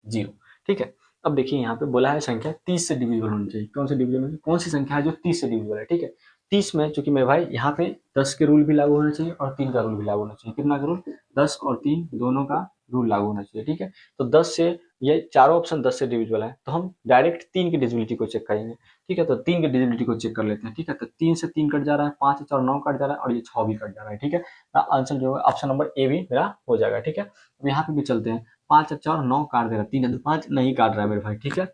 0, ठीक है। अब देखिए यहाँ पे बोला है संख्या 30 से डिविजिबल होनी चाहिए, कौन सी डिविजिबल होनी, कौन सी संख्या है जो 30 से डिविजिबल है, ठीक है। 30 में चूंकि मेरे भाई यहाँ पे 10 के रूल भी लागू होना चाहिए और 3 का रूल भी लागू होना चाहिए, कितना का रूल, 10 और 3 दोनों का रूल लागू होना चाहिए, ठीक है। तो 10 से, ये चारों ऑप्शन 10 से डिविजिबल है, तो हम डायरेक्ट 3 की डिविजिबिलिटी को चेक करेंगे, ठीक है। तो 3 की डिविजिबिलिटी को चेक कर लेते हैं, ठीक है। तो 3 से 3 कट जा रहा है, 5 से 4 9 कट जा रहा है, और ये 6 भी कट जा रहा है, ठीक है। आंसर जो है ऑप्शन नंबर ए भी मेरा हो जाएगा, ठीक है। अब यहाँ पे भी चलते हैं, 5 और 4 9 काट दे रहा है, 3 और 5 नहीं काट रहा है मेरे भाई, ठीक है।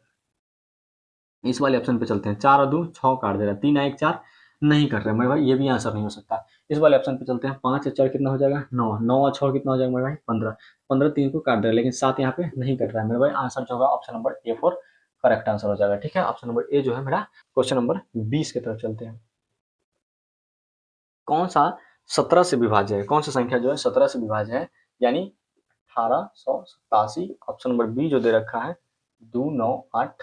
इस वाले ऑप्शन पे चलते हैं, 4 और 2 6 काट दे रहा है, 3 1 4 नहीं कर रहे मेरे भाई, ये भी आंसर नहीं हो सकता। इस वाले ऑप्शन पे चलते हैं, 5 और 4 कितना हो जाएगा, 9, 9 और 6 कितना हो जाएगा मेरे भाई, 15, 15 3 को काट दे रहा है, लेकिन 7 यहाँ पे नहीं कट रहा है मेरे भाई, आंसर जो होगा option number A for correct answer हो जाएगा, ठीक है। ऑप्शन नंबर ए जो है मेरा। क्वेश्चन नंबर 20 की तरफ चलते हैं, कौन सा 17 से विभाज्य है, कौन सा संख्या जो है 17 से विभाज्य है, यानी 1887, ऑप्शन नंबर बी जो दे रखा है 298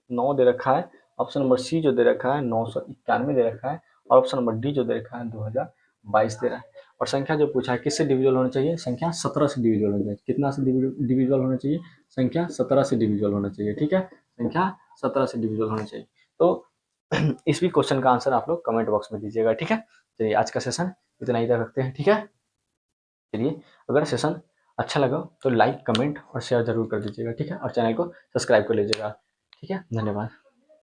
9 दे रखा है, ऑप्शन नंबर सी जो दे रखा है 991 दे रखा है, और ऑप्शन नंबर डी जो दे रखा है 2022 दे रहा है। और संख्या जो पूछा है किससे डिविजिबल होना चाहिए, संख्या 17 से डिविजिबल होना चाहिए, कितना से डिविजिबल होना चाहिए, संख्या 17 से डिविजिबल होना चाहिए, ठीक है, संख्या 17 से डिविजिबल होना चाहिए। तो इस भी क्वेश्चन का आंसर आप लोग कमेंट बॉक्स में दीजिएगा, ठीक है। चलिए आज का सेशन इतना ही तक रखते हैं, ठीक है। चलिए अगर सेशन अच्छा लगा तो लाइक कमेंट और शेयर जरूर कर दीजिएगा, ठीक है, और चैनल को सब्सक्राइब कर लीजिएगा, ठीक है, धन्यवाद।